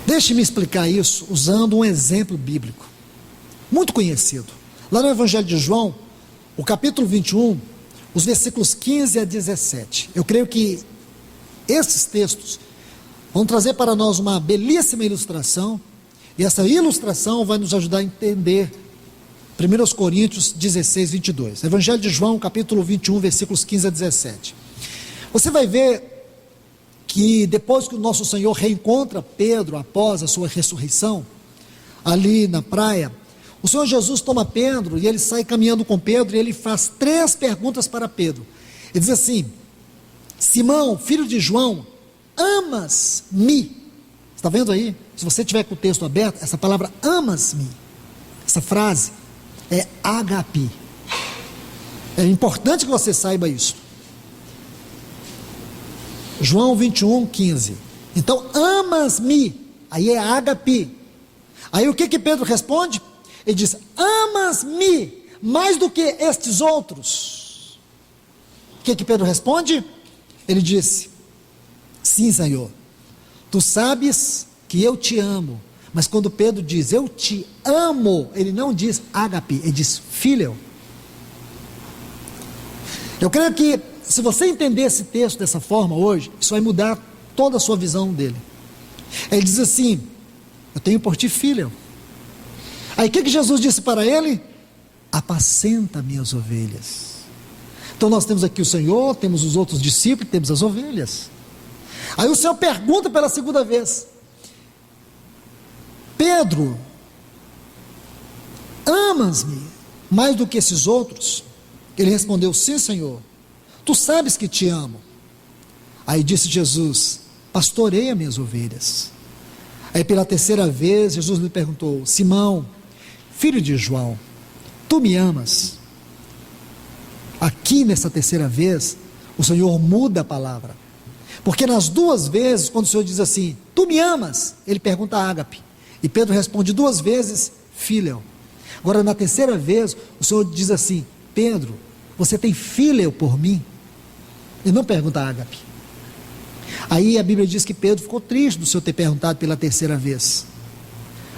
Deixe-me explicar isso usando um exemplo bíblico, muito conhecido. Lá no Evangelho de João, o capítulo 21, os versículos 15 a 17. Eu creio que esses textos vão trazer para nós uma belíssima ilustração, e essa ilustração vai nos ajudar a entender 1 Coríntios 16, 22. Evangelho de João, capítulo 21, versículos 15 a 17. Você vai ver que depois que o nosso Senhor reencontra Pedro após a sua ressurreição, ali na praia, o Senhor Jesus toma Pedro e ele sai caminhando com Pedro e ele faz 3 perguntas para Pedro. Ele diz assim: Simão, filho de João, amas-me? Está vendo aí? Se você tiver com o texto aberto, essa palavra amas-me, essa frase é agape. É importante que você saiba isso. João 21, 15. Então, amas-me, aí é agape. Aí o que Pedro responde? Ele diz: amas-me mais do que estes outros. O que Pedro responde? Ele disse: sim, Senhor, tu sabes que eu te amo. Mas quando Pedro diz eu te amo, ele não diz agape, ele diz filho. Eu creio que se você entender esse texto dessa forma hoje, isso vai mudar toda a sua visão dele. Ele diz assim: eu tenho por ti filho. Aí o que Jesus disse para ele? Apacenta minhas ovelhas. Então nós temos aqui o Senhor, temos os outros discípulos, temos as ovelhas. Aí o Senhor pergunta pela segunda vez: Pedro, amas-me mais do que esses outros? Ele respondeu: sim, Senhor, tu sabes que te amo. Aí disse Jesus: pastoreia minhas ovelhas. Aí pela terceira vez Jesus lhe perguntou: Simão, filho de João, tu me amas? Aqui nessa terceira vez o Senhor muda a palavra, porque nas 2 vezes, quando o Senhor diz assim, tu me amas, ele pergunta a ágape, e Pedro responde 2 vezes, filho. Agora na terceira vez o Senhor diz assim: Pedro, você tem filho por mim? Ele não pergunta a ágape. Aí a Bíblia diz que Pedro ficou triste do Senhor ter perguntado pela terceira vez.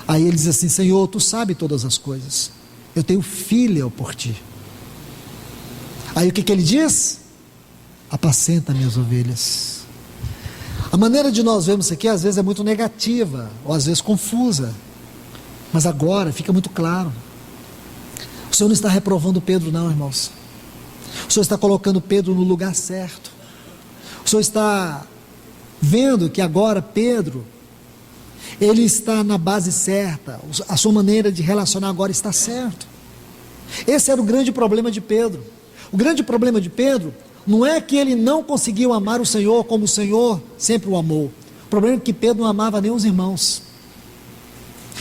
Aí ele diz assim: Senhor, tu sabes todas as coisas, eu tenho filho por ti. Aí o que ele diz? Apacenta minhas ovelhas. A maneira de nós vermos isso aqui às vezes é muito negativa, ou às vezes confusa, mas agora fica muito claro. O Senhor não está reprovando Pedro não, irmãos. O Senhor está colocando Pedro no lugar certo. O Senhor está vendo que agora Pedro, ele está na base certa, a sua maneira de relacionar agora está certo. Esse era o grande problema de Pedro. O grande problema de Pedro não é que ele não conseguiu amar o Senhor como o Senhor sempre o amou. O problema é que Pedro não amava nem os irmãos.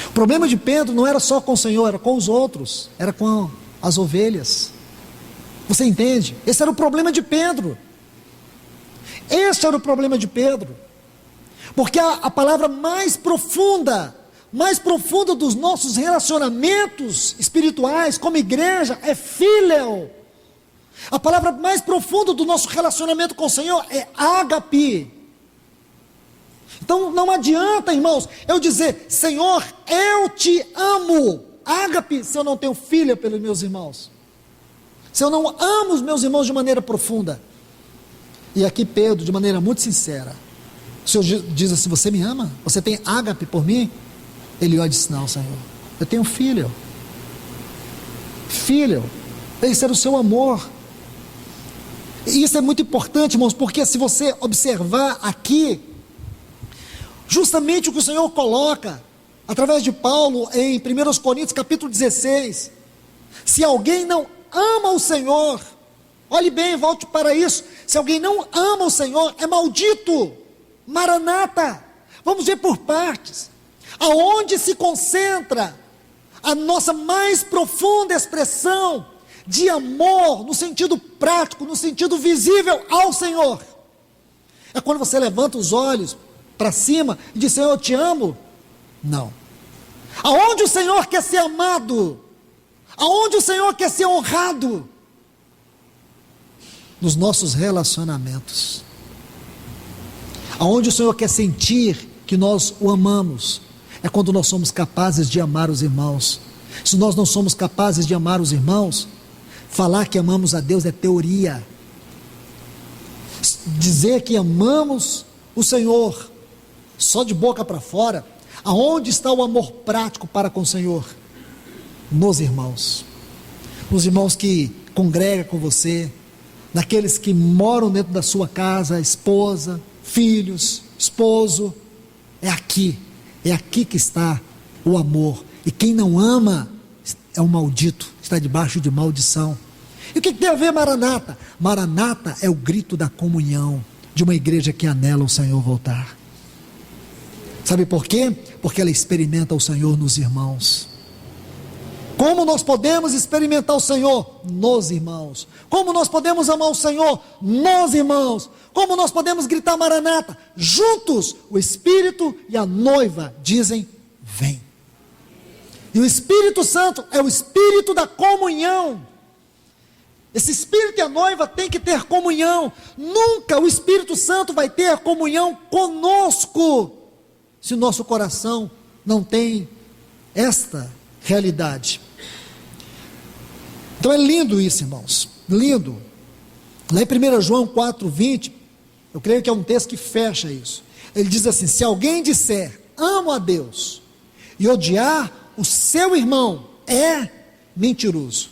O problema de Pedro não era só com o Senhor, era com os outros, era com as ovelhas. Você entende? Esse era o problema de Pedro. Esse era o problema de Pedro. Porque a palavra mais profunda dos nossos relacionamentos espirituais como igreja é Phileo. A palavra mais profunda do nosso relacionamento com o Senhor é ágape. Então não adianta, irmãos, eu dizer, Senhor, eu te amo, ágape, se eu não tenho filha pelos meus irmãos, se eu não amo os meus irmãos de maneira profunda. E aqui Pedro, de maneira muito sincera, o Senhor diz assim, você me ama? Você tem ágape por mim? Ele olha e disse, não, Senhor, eu tenho filho, esse era o seu amor. E isso é muito importante, irmãos, porque se você observar aqui, justamente o que o Senhor coloca, através de Paulo, em 1 Coríntios capítulo 16, se alguém não ama o Senhor, olhe bem, volte para isso, se alguém não ama o Senhor, é maldito. Maranata, vamos ver por partes, aonde se concentra a nossa mais profunda expressão de amor, no sentido prático, no sentido visível ao Senhor, é quando você levanta os olhos para cima e diz, Senhor, eu te amo? Não. Aonde o Senhor quer ser amado? Aonde o Senhor quer ser honrado? Nos nossos relacionamentos. Aonde o Senhor quer sentir que nós o amamos, é quando nós somos capazes de amar os irmãos. Se nós não somos capazes de amar os irmãos, falar que amamos a Deus é teoria. Dizer que amamos o Senhor, só de boca para fora, aonde está o amor prático para com o Senhor? Nos irmãos que congregam com você, naqueles que moram dentro da sua casa, esposa, filhos, esposo, é aqui que está o amor, e quem não ama, é um maldito, está debaixo de maldição. E o que tem a ver Maranata? Maranata é o grito da comunhão, de uma igreja que anela o Senhor voltar. Sabe por quê? Porque ela experimenta o Senhor nos irmãos. Como nós podemos experimentar o Senhor? Nos irmãos. Como nós podemos amar o Senhor? Nos irmãos. Como nós podemos gritar Maranata? Juntos, o Espírito e a noiva dizem, vem. E o Espírito Santo é o Espírito da comunhão. Esse Espírito e a noiva tem que ter comunhão. Nunca o Espírito Santo vai ter comunhão conosco, se o nosso coração não tem esta realidade. Então é lindo isso, irmãos, lindo. Lá em 1 João 4:20, eu creio que é um texto que fecha isso. Ele diz assim, se alguém disser, amo a Deus, e odiar o seu irmão, é mentiroso.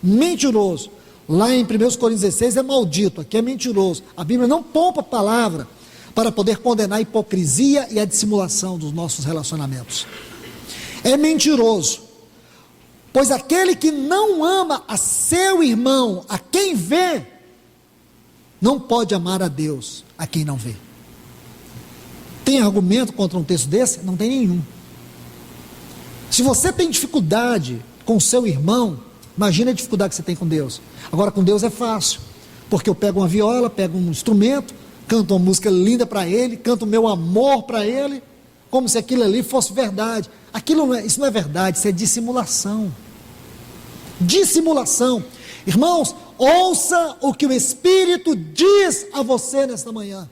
Mentiroso. Lá em 1 Coríntios 16 é maldito, aqui é mentiroso. A Bíblia não poupa a palavra para poder condenar a hipocrisia e a dissimulação dos nossos relacionamentos. É mentiroso, pois aquele que não ama a seu irmão, a quem vê, não pode amar a Deus, a quem não vê. Tem argumento contra um texto desse? Não tem nenhum. Se você tem dificuldade com o seu irmão, imagina a dificuldade que você tem com Deus. Agora com Deus é fácil, porque eu pego uma viola, pego um instrumento, canto uma música linda para Ele, canto o meu amor para Ele, como se aquilo ali fosse verdade. Isso não é verdade, isso é dissimulação. Dissimulação. Irmãos, ouça o que o Espírito diz a você nesta manhã.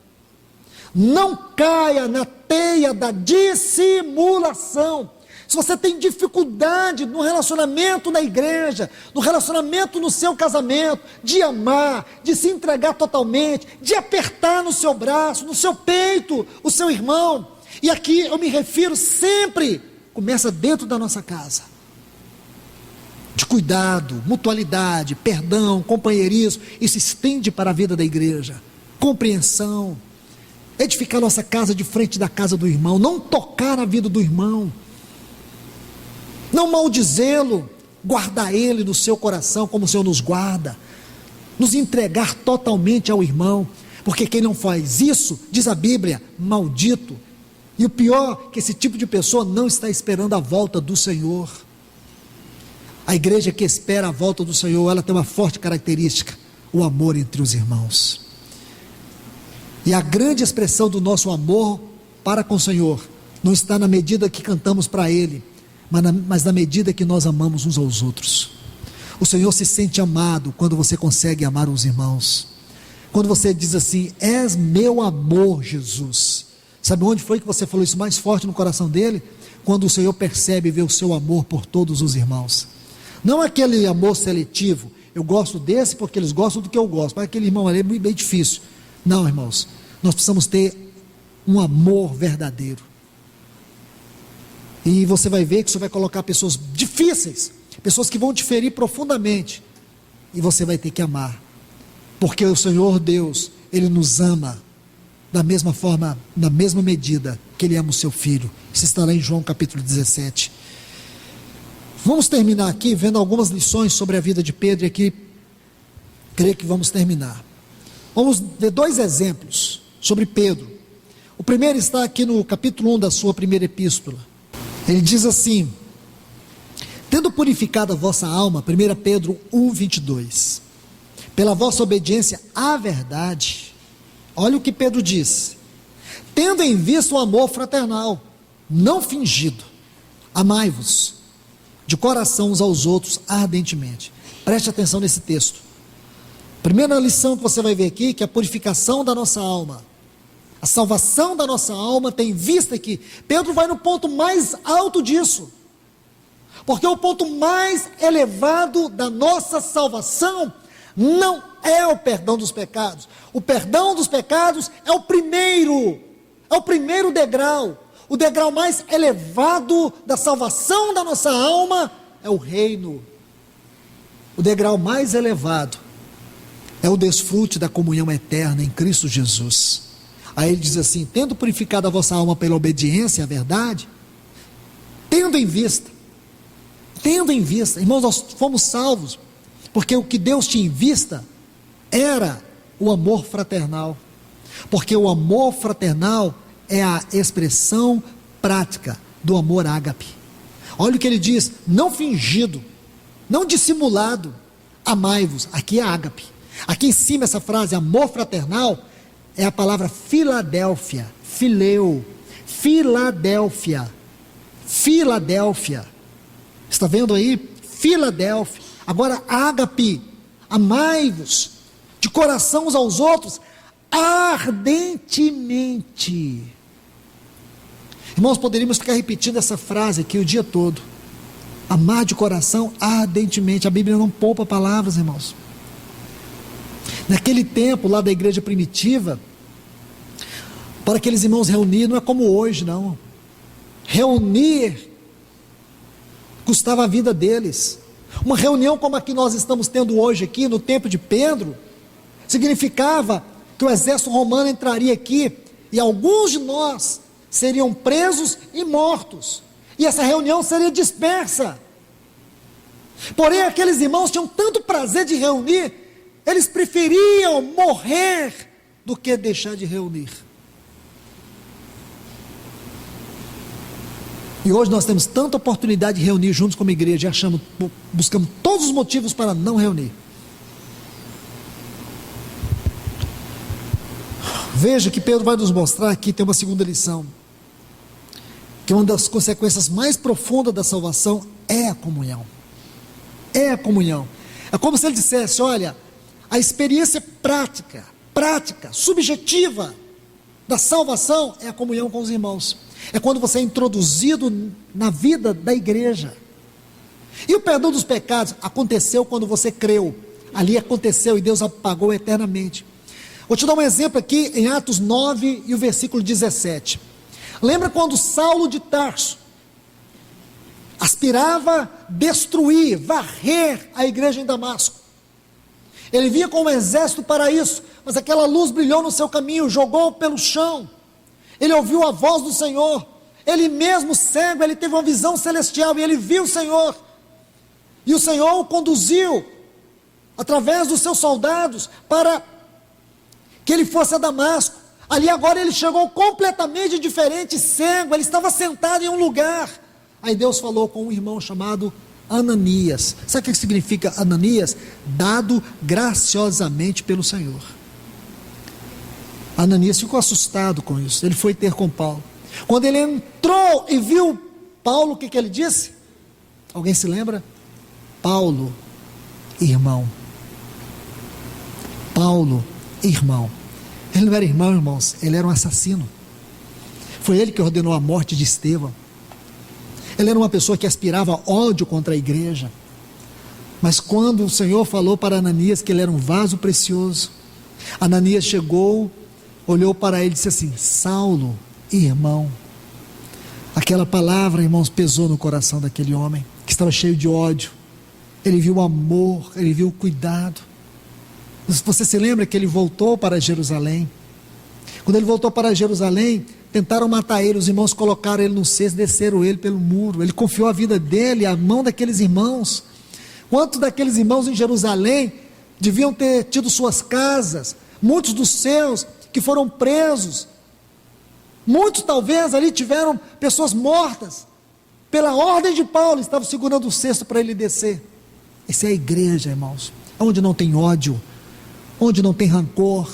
Não caia na teia da dissimulação. Se você tem dificuldade no relacionamento na igreja, no relacionamento no seu casamento, de amar, de se entregar totalmente, de apertar no seu braço, no seu peito, o seu irmão, e aqui eu me refiro sempre, começa dentro da nossa casa, de cuidado, mutualidade, perdão, companheirismo, isso estende para a vida da igreja, compreensão, edificar nossa casa de frente da casa do irmão, não tocar na vida do irmão, não maldizê-lo, guardar ele no seu coração como o Senhor nos guarda, nos entregar totalmente ao irmão, porque quem não faz isso, diz a Bíblia, maldito. E o pior, que esse tipo de pessoa não está esperando a volta do Senhor. A igreja que espera a volta do Senhor, ela tem uma forte característica, o amor entre os irmãos. E a grande expressão do nosso amor para com o Senhor, não está na medida que cantamos para Ele, mas na medida que nós amamos uns aos outros. O Senhor se sente amado quando você consegue amar os irmãos. Quando você diz assim, és meu amor, Jesus. Sabe onde foi que você falou isso mais forte no coração dele? Quando o Senhor percebe e vê o seu amor por todos os irmãos. Não aquele amor seletivo, eu gosto desse porque eles gostam do que eu gosto, mas aquele irmão ali é bem difícil. Não, irmãos, nós precisamos ter um amor verdadeiro. E você vai ver que isso vai colocar pessoas difíceis, pessoas que vão te ferir profundamente, e você vai ter que amar, porque o Senhor Deus, Ele nos ama da mesma forma, na mesma medida que Ele ama o seu Filho. Isso estará em João capítulo 17. Vamos terminar aqui vendo algumas lições sobre a vida de Pedro, e aqui creio que vamos terminar. Vamos ver dois exemplos sobre Pedro. O primeiro está aqui no capítulo 1 da sua primeira epístola. Ele diz assim: tendo purificado a vossa alma, 1 Pedro 1:22, pela vossa obediência à verdade. Olha o que Pedro diz: tendo em vista o amor fraternal, não fingido, amai-vos de coração uns aos outros ardentemente. Preste atenção nesse texto. Primeira lição que você vai ver aqui, que a purificação da nossa alma, a salvação da nossa alma tem vista aqui. Pedro vai no ponto mais alto disso, porque o ponto mais elevado da nossa salvação não é o perdão dos pecados. O perdão dos pecados é o primeiro degrau. O degrau mais elevado da salvação da nossa alma é o reino. O degrau mais elevado é o desfrute da comunhão eterna em Cristo Jesus. Aí ele diz assim: tendo purificado a vossa alma pela obediência à verdade, tendo em vista, irmãos, nós fomos salvos, porque o que Deus tinha em vista era o amor fraternal, porque o amor fraternal é a expressão prática do amor ágape. Olha o que ele diz: não fingido, não dissimulado, amai-vos. Aqui é ágape. Aqui em cima essa frase, amor fraternal, é a palavra Filadélfia, fileu, Filadélfia, está vendo aí? Filadélfia. Agora ágape, amai-vos de coração uns aos outros ardentemente. Irmãos, poderíamos ficar repetindo essa frase aqui o dia todo: amar de coração ardentemente. A Bíblia não poupa palavras, irmãos. Naquele tempo lá da igreja primitiva, para aqueles irmãos reunir, não é como hoje, não. Reunir custava a vida deles. Uma reunião como a que nós estamos tendo hoje aqui, no tempo de Pedro, significava que o exército romano entraria aqui e alguns de nós seriam presos e mortos, e essa reunião seria dispersa. Porém, aqueles irmãos tinham tanto prazer de reunir, eles preferiam morrer do que deixar de reunir. E hoje nós temos tanta oportunidade de reunir juntos como igreja, e buscamos todos os motivos para não reunir. Veja que Pedro vai nos mostrar aqui, tem uma segunda lição, que uma das consequências mais profundas da salvação é a comunhão. É a comunhão. É como se ele dissesse: olha, a experiência prática, subjetiva da salvação é a comunhão com os irmãos. É quando você é introduzido na vida da igreja. E o perdão dos pecados aconteceu quando você creu. Ali aconteceu e Deus apagou eternamente. Vou te dar um exemplo aqui em Atos 9 e o versículo 17. Lembra quando Saulo de Tarso aspirava destruir, varrer a igreja em Damasco? Ele vinha com um exército para isso, mas aquela luz brilhou no seu caminho, jogou-o pelo chão. Ele ouviu a voz do Senhor. Ele mesmo cego, ele teve uma visão celestial e ele viu o Senhor. E o Senhor o conduziu através dos seus soldados, para que ele fosse a Damasco. Ali agora ele chegou completamente diferente, cego, ele estava sentado em um lugar. Aí Deus falou com um irmão chamado Ananias. Sabe o que significa Ananias? Dado graciosamente pelo Senhor. Ananias ficou assustado com isso, ele foi ter com Paulo. Quando ele entrou e viu Paulo, o que ele disse? Alguém se lembra? Paulo, irmão. Paulo, irmão. Ele não era irmão, irmãos, ele era um assassino. Foi ele que ordenou a morte de Estevão. Ele era uma pessoa que aspirava ódio contra a igreja. Mas quando o Senhor falou para Ananias que ele era um vaso precioso, Ananias chegou, olhou para ele e disse assim: Saulo, irmão. Aquela palavra, irmãos, pesou no coração daquele homem, que estava cheio de ódio. Ele viu o amor, ele viu o cuidado. Você se lembra que ele voltou para Jerusalém? Quando ele voltou para Jerusalém, tentaram matar ele, os irmãos colocaram ele no cesto, desceram ele pelo muro. Ele confiou a vida dele à mão daqueles irmãos. Quantos daqueles irmãos em Jerusalém deviam ter tido suas casas? Muitos dos seus que foram presos. Muitos talvez ali tiveram pessoas mortas. Pela ordem de Paulo, estavam segurando o cesto para ele descer. Essa é a igreja, irmãos, onde não tem ódio, onde não tem rancor,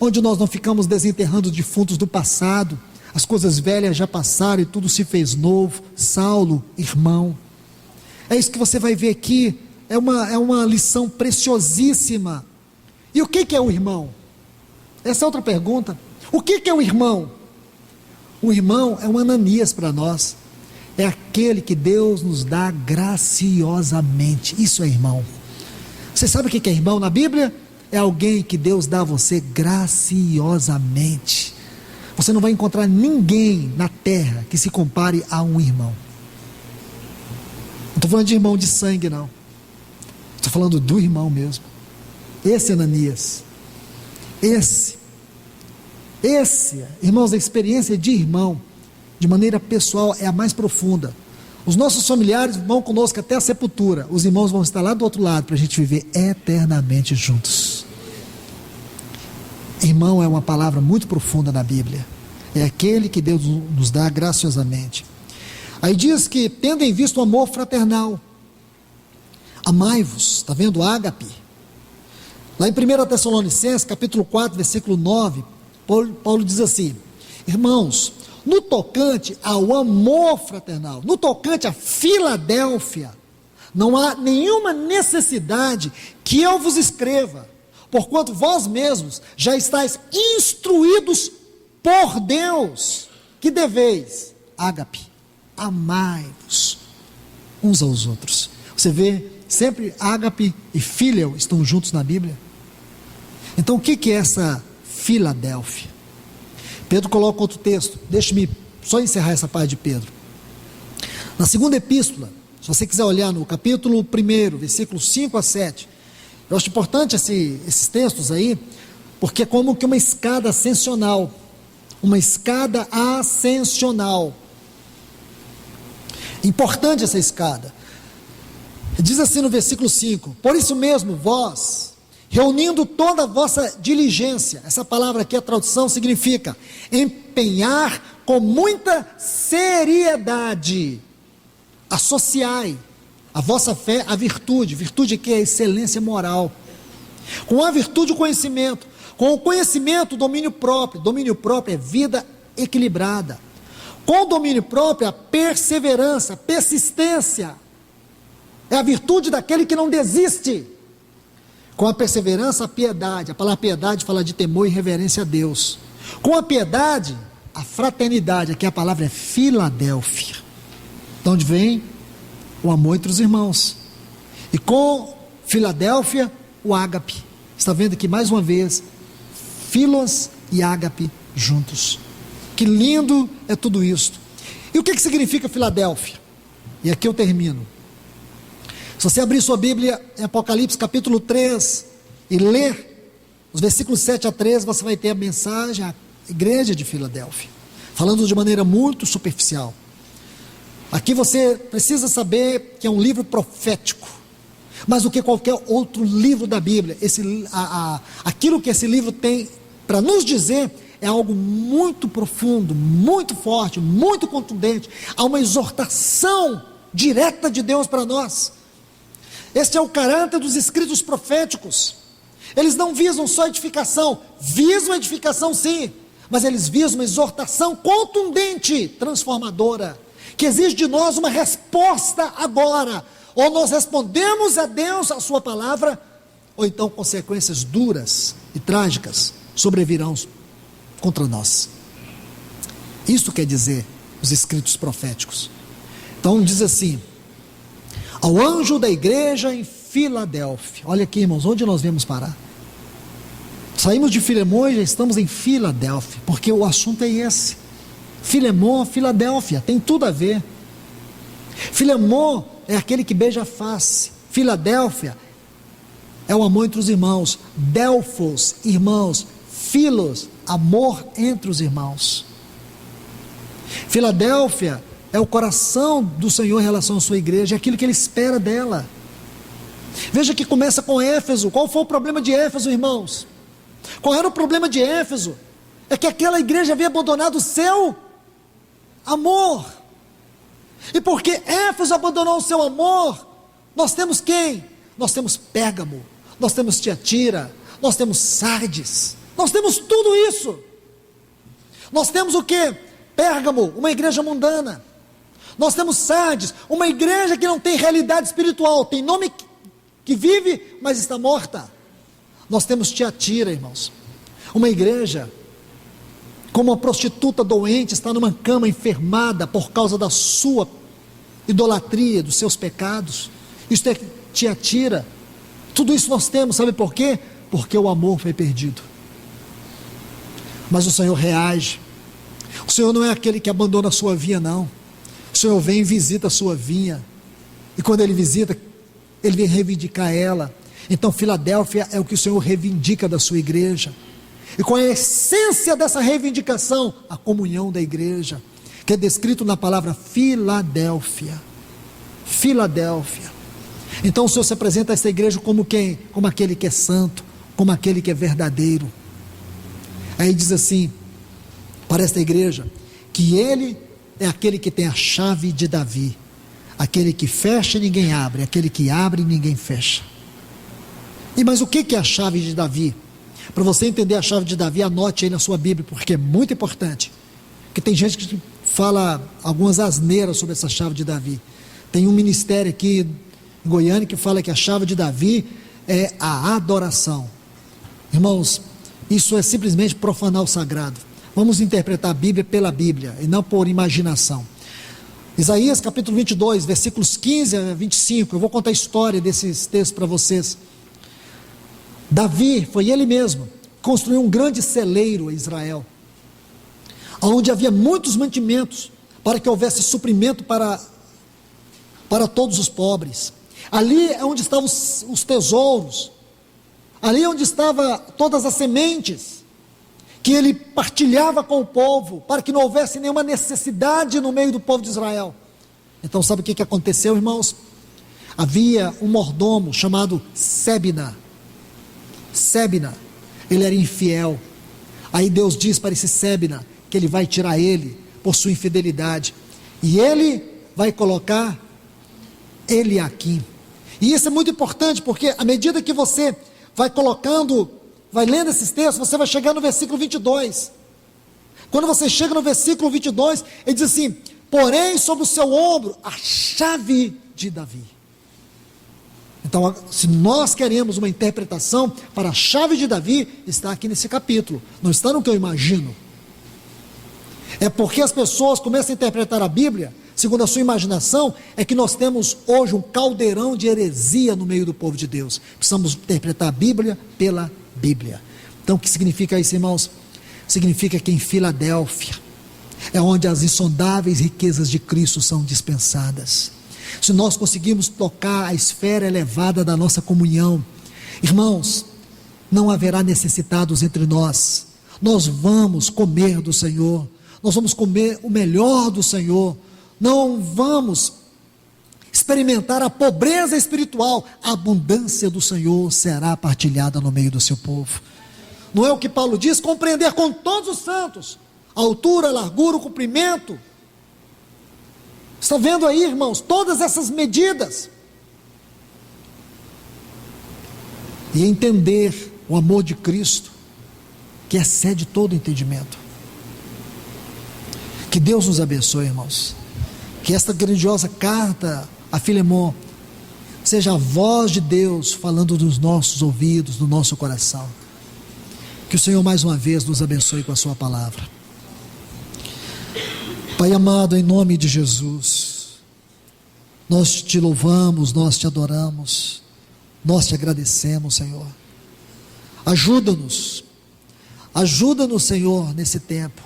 onde nós não ficamos desenterrando defuntos do passado. As coisas velhas já passaram e tudo se fez novo. Saulo, irmão. É isso que você vai ver aqui. É uma lição preciosíssima. E o que é o irmão? Essa é outra pergunta. O que é o irmão? O irmão é um Ananias para nós. É aquele que Deus nos dá graciosamente. Isso é irmão. Você sabe o que é irmão na Bíblia? É alguém que Deus dá a você graciosamente. Você não vai encontrar ninguém na terra que se compare a um irmão. Não estou falando de irmão de sangue, não. Estou falando do irmão mesmo. Esse Ananias. Esse, irmãos, a experiência de irmão, de maneira pessoal, é a mais profunda. Os nossos familiares vão conosco até a sepultura. Os irmãos vão estar lá do outro lado para a gente viver eternamente juntos. Irmão é uma palavra muito profunda na Bíblia. É aquele que Deus nos dá graciosamente. Aí diz que, tendo em vista o amor fraternal, amai-vos. Está vendo? Ágape. Lá em 1 Tessalonicenses, capítulo 4, versículo 9, Paulo diz assim: irmãos, no tocante ao amor fraternal, no tocante à Filadélfia, não há nenhuma necessidade que eu vos escreva, porquanto vós mesmos já estáis instruídos por Deus, que deveis, ágape, amai-vos uns aos outros. Você vê, sempre ágape e filial estão juntos na Bíblia. Então o que é essa Filadélfia? Pedro coloca outro texto. Deixe-me só encerrar essa parte de Pedro. Na segunda epístola, se você quiser olhar no capítulo 1, versículos 5 a 7, eu acho importante esses textos aí, porque é como que uma escada ascensional. Uma escada ascensional. Importante essa escada. Diz assim no versículo 5: por isso mesmo vós, reunindo toda a vossa diligência, essa palavra aqui, a tradução significa empenhar com muita seriedade, associai a vossa fé à virtude que é a excelência moral, com a virtude o conhecimento, com o conhecimento o domínio próprio é vida equilibrada, com o domínio próprio a perseverança, persistência, é a virtude daquele que não desiste. Com a perseverança, a piedade. A palavra piedade fala de temor e reverência a Deus. Com a piedade, a fraternidade. Aqui a palavra é Filadélfia. De onde vem o amor entre os irmãos. E com Filadélfia, o ágape. Está vendo aqui mais uma vez, Filos e ágape juntos. Que lindo é tudo isto. E o que significa Filadélfia? E aqui eu termino. Se você abrir sua Bíblia em Apocalipse capítulo 3 e ler os versículos 7 a 13, você vai ter a mensagem à igreja de Filadélfia, falando de maneira muito superficial. Aqui você precisa saber que é um livro profético, mais do que qualquer outro livro da Bíblia. Aquilo que esse livro tem para nos dizer é algo muito profundo, muito forte, muito contundente. Há uma exortação direta de Deus para nós. Este é o caráter dos escritos proféticos. Eles não visam só edificação, visam edificação sim, mas eles visam uma exortação contundente, transformadora, que exige de nós uma resposta agora. Ou nós respondemos a Deus, a sua palavra, ou então consequências duras e trágicas sobrevirão contra nós. Isso quer dizer os escritos proféticos. Então diz assim: ao anjo da igreja em Filadélfia. Olha aqui, irmãos, onde nós viemos parar? Saímos de Filemon e já estamos em Filadélfia, porque o assunto é esse. Filemon, Filadélfia, tem tudo a ver. Filemon é aquele que beija a face. Filadélfia é o amor entre os irmãos. Delfos, irmãos. Filos, amor entre os irmãos. Filadélfia é o coração do Senhor em relação à sua igreja, é aquilo que Ele espera dela. Veja que começa com Éfeso. Qual foi o problema de Éfeso, irmãos? Qual era o problema de Éfeso? É que aquela igreja havia abandonado o seu amor. E porque Éfeso abandonou o seu amor, nós temos quem? Nós temos Pérgamo, nós temos Tiatira, nós temos Sardes, nós temos tudo isso. Nós temos o que? Pérgamo, uma igreja mundana. Nós temos Sardes, uma igreja que não tem realidade espiritual, tem nome que vive, mas está morta. Nós temos Tiatira, irmãos, uma igreja como uma prostituta doente, está numa cama enfermada por causa da sua idolatria, dos seus pecados. Isso é Tiatira. Tudo isso nós temos, sabe por quê? Porque o amor foi perdido. Mas o Senhor reage. O Senhor não é aquele que abandona a sua vinha, não. O Senhor vem e visita a sua vinha, e quando Ele visita, Ele vem reivindicar ela. Então Filadélfia é o que o Senhor reivindica da sua igreja. E qual é a essência dessa reivindicação? A comunhão da igreja, que é descrito na palavra Filadélfia. Filadélfia. Então o Senhor se apresenta a essa igreja como quem? Como aquele que é santo, como aquele que é verdadeiro. Aí diz assim para esta igreja, que Ele é aquele que tem a chave de Davi, aquele que fecha e ninguém abre, aquele que abre e ninguém fecha. E mas o que é a chave de Davi? Para você entender a chave de Davi, anote aí na sua Bíblia, porque é muito importante. Porque tem gente que fala algumas asneiras sobre essa chave de Davi. Tem um ministério aqui em Goiânia que fala que a chave de Davi é a adoração. Irmãos, isso é simplesmente profanar o sagrado. Vamos interpretar a Bíblia pela Bíblia e não por imaginação. Isaías capítulo 22, versículos 15 a 25. Eu vou contar a história desses textos para vocês. Davi, foi ele mesmo, construiu um grande celeiro em Israel, onde havia muitos mantimentos, para que houvesse suprimento para todos os pobres. Ali é onde estavam os tesouros, ali é onde estavam todas as sementes, que ele partilhava com o povo, para que não houvesse nenhuma necessidade no meio do povo de Israel. Então sabe o que aconteceu, irmãos? Havia um mordomo chamado Sebna, ele era infiel. Aí Deus diz para esse Sebna que Ele vai tirar ele por sua infidelidade, e Ele vai colocar Eliaquim. E isso é muito importante, porque à medida que você vai colocando, vai lendo esses textos, você vai chegar no versículo 22. Quando você chega no versículo 22, ele diz assim: porém sobre o seu ombro a chave de Davi. Então, se nós queremos uma interpretação para a chave de Davi, está aqui nesse capítulo, não está no que eu imagino. É porque as pessoas começam a interpretar a Bíblia segundo a sua imaginação, é que nós temos hoje um caldeirão de heresia no meio do povo de Deus. Precisamos interpretar a Bíblia pela Bíblia. Então o que significa isso, irmãos? Significa que em Filadélfia é onde as insondáveis riquezas de Cristo são dispensadas. Se nós conseguirmos tocar a esfera elevada da nossa comunhão, irmãos, não haverá necessitados entre nós. Nós vamos comer do Senhor, nós vamos comer o melhor do Senhor, não vamos experimentar a pobreza espiritual, a abundância do Senhor será partilhada no meio do seu povo. Não é o que Paulo diz? Compreender com todos os santos a altura, a largura, o comprimento. Está vendo aí, irmãos, todas essas medidas. E entender o amor de Cristo, que excede todo entendimento. Que Deus nos abençoe, irmãos. Que esta grandiosa carta a Filemon seja a voz de Deus falando nos nossos ouvidos, no nosso coração. Que o Senhor mais uma vez nos abençoe com a sua palavra. Pai amado, em nome de Jesus, nós te louvamos, nós te adoramos, nós te agradecemos, Senhor. Ajuda-nos, Senhor, nesse tempo,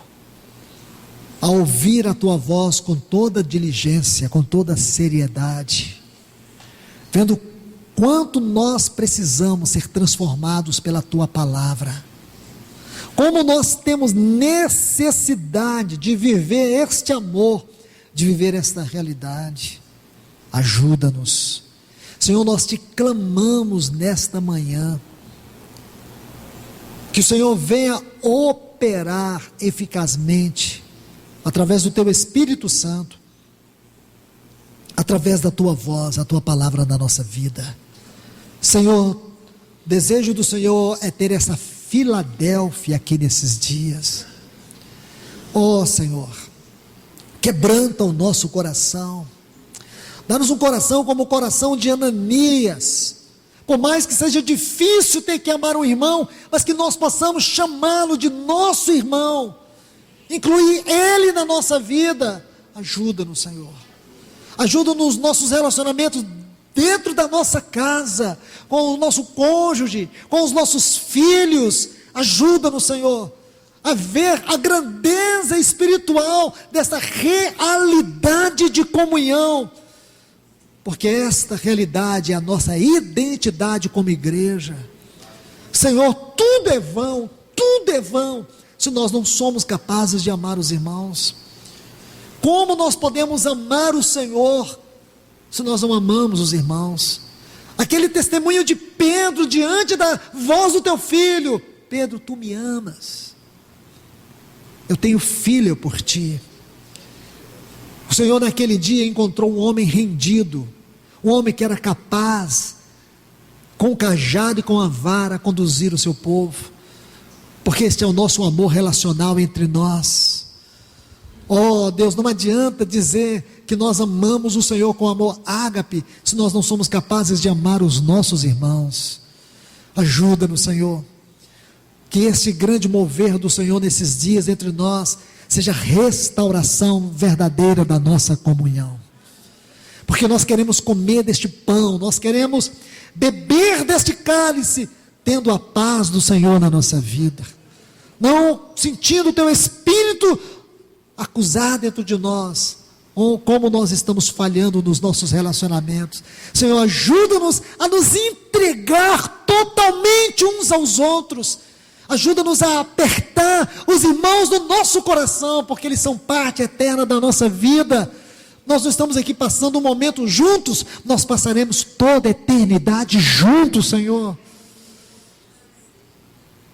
a ouvir a tua voz com toda diligência, com toda seriedade, vendo quanto nós precisamos ser transformados pela tua palavra, como nós temos necessidade de viver este amor, de viver esta realidade. Ajuda-nos, Senhor, nós te clamamos nesta manhã, que o Senhor venha operar eficazmente, através do teu Espírito Santo, através da tua voz, a tua palavra na nossa vida. Senhor, o desejo do Senhor é ter essa Filadélfia aqui nesses dias. Oh Senhor, quebranta o nosso coração, dá-nos um coração como o coração de Ananias. Por mais que seja difícil ter que amar um irmão, mas que nós possamos chamá-lo de nosso irmão, incluir ele na nossa vida. Ajuda-nos, Senhor. Ajuda-nos nos nossos relacionamentos dentro da nossa casa, com o nosso cônjuge, com os nossos filhos. Ajuda-nos, Senhor, a ver a grandeza espiritual dessa realidade de comunhão, porque esta realidade é a nossa identidade como igreja. Senhor, tudo é vão se nós não somos capazes de amar os irmãos. Como nós podemos amar o Senhor se nós não amamos os irmãos? Aquele testemunho de Pedro diante da voz do teu filho: Pedro, tu me amas, eu tenho filho por ti. O Senhor naquele dia encontrou um homem rendido, um homem que era capaz, com o cajado e com a vara, conduzir o seu povo, porque este é o nosso amor relacional entre nós. Oh Deus, não adianta dizer que nós amamos o Senhor com amor ágape, se nós não somos capazes de amar os nossos irmãos. Ajuda-nos, Senhor, que esse grande mover do Senhor nesses dias entre nós seja restauração verdadeira da nossa comunhão, porque nós queremos comer deste pão, nós queremos beber deste cálice, tendo a paz do Senhor na nossa vida, não sentindo o teu Espírito acusar dentro de nós, ou como nós estamos falhando nos nossos relacionamentos. Senhor, ajuda-nos a nos entregar totalmente uns aos outros, ajuda-nos a apertar os irmãos do nosso coração, porque eles são parte eterna da nossa vida. Nós não estamos aqui passando um momento juntos, nós passaremos toda a eternidade juntos, Senhor,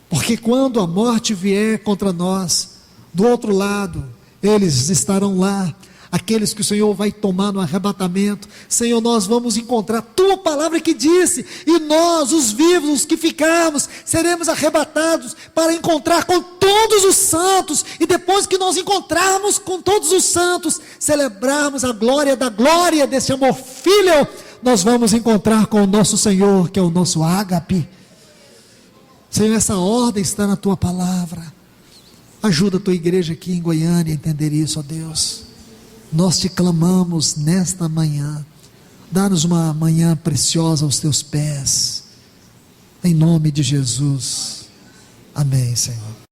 porque quando a morte vier contra nós, do outro lado, eles estarão lá, aqueles que o Senhor vai tomar no arrebatamento. Senhor, nós vamos encontrar a tua palavra que disse, e nós, os vivos, os que ficarmos, seremos arrebatados para encontrar com todos os santos, e depois que nós encontrarmos com todos os santos, celebrarmos a glória da glória desse amor filho, nós vamos encontrar com o nosso Senhor, que é o nosso ágape. Senhor, essa ordem está na tua palavra. Ajuda a tua igreja aqui em Goiânia a entender isso, ó Deus. Nós te clamamos nesta manhã. Dá-nos uma manhã preciosa aos teus pés, em nome de Jesus. Amém, Senhor.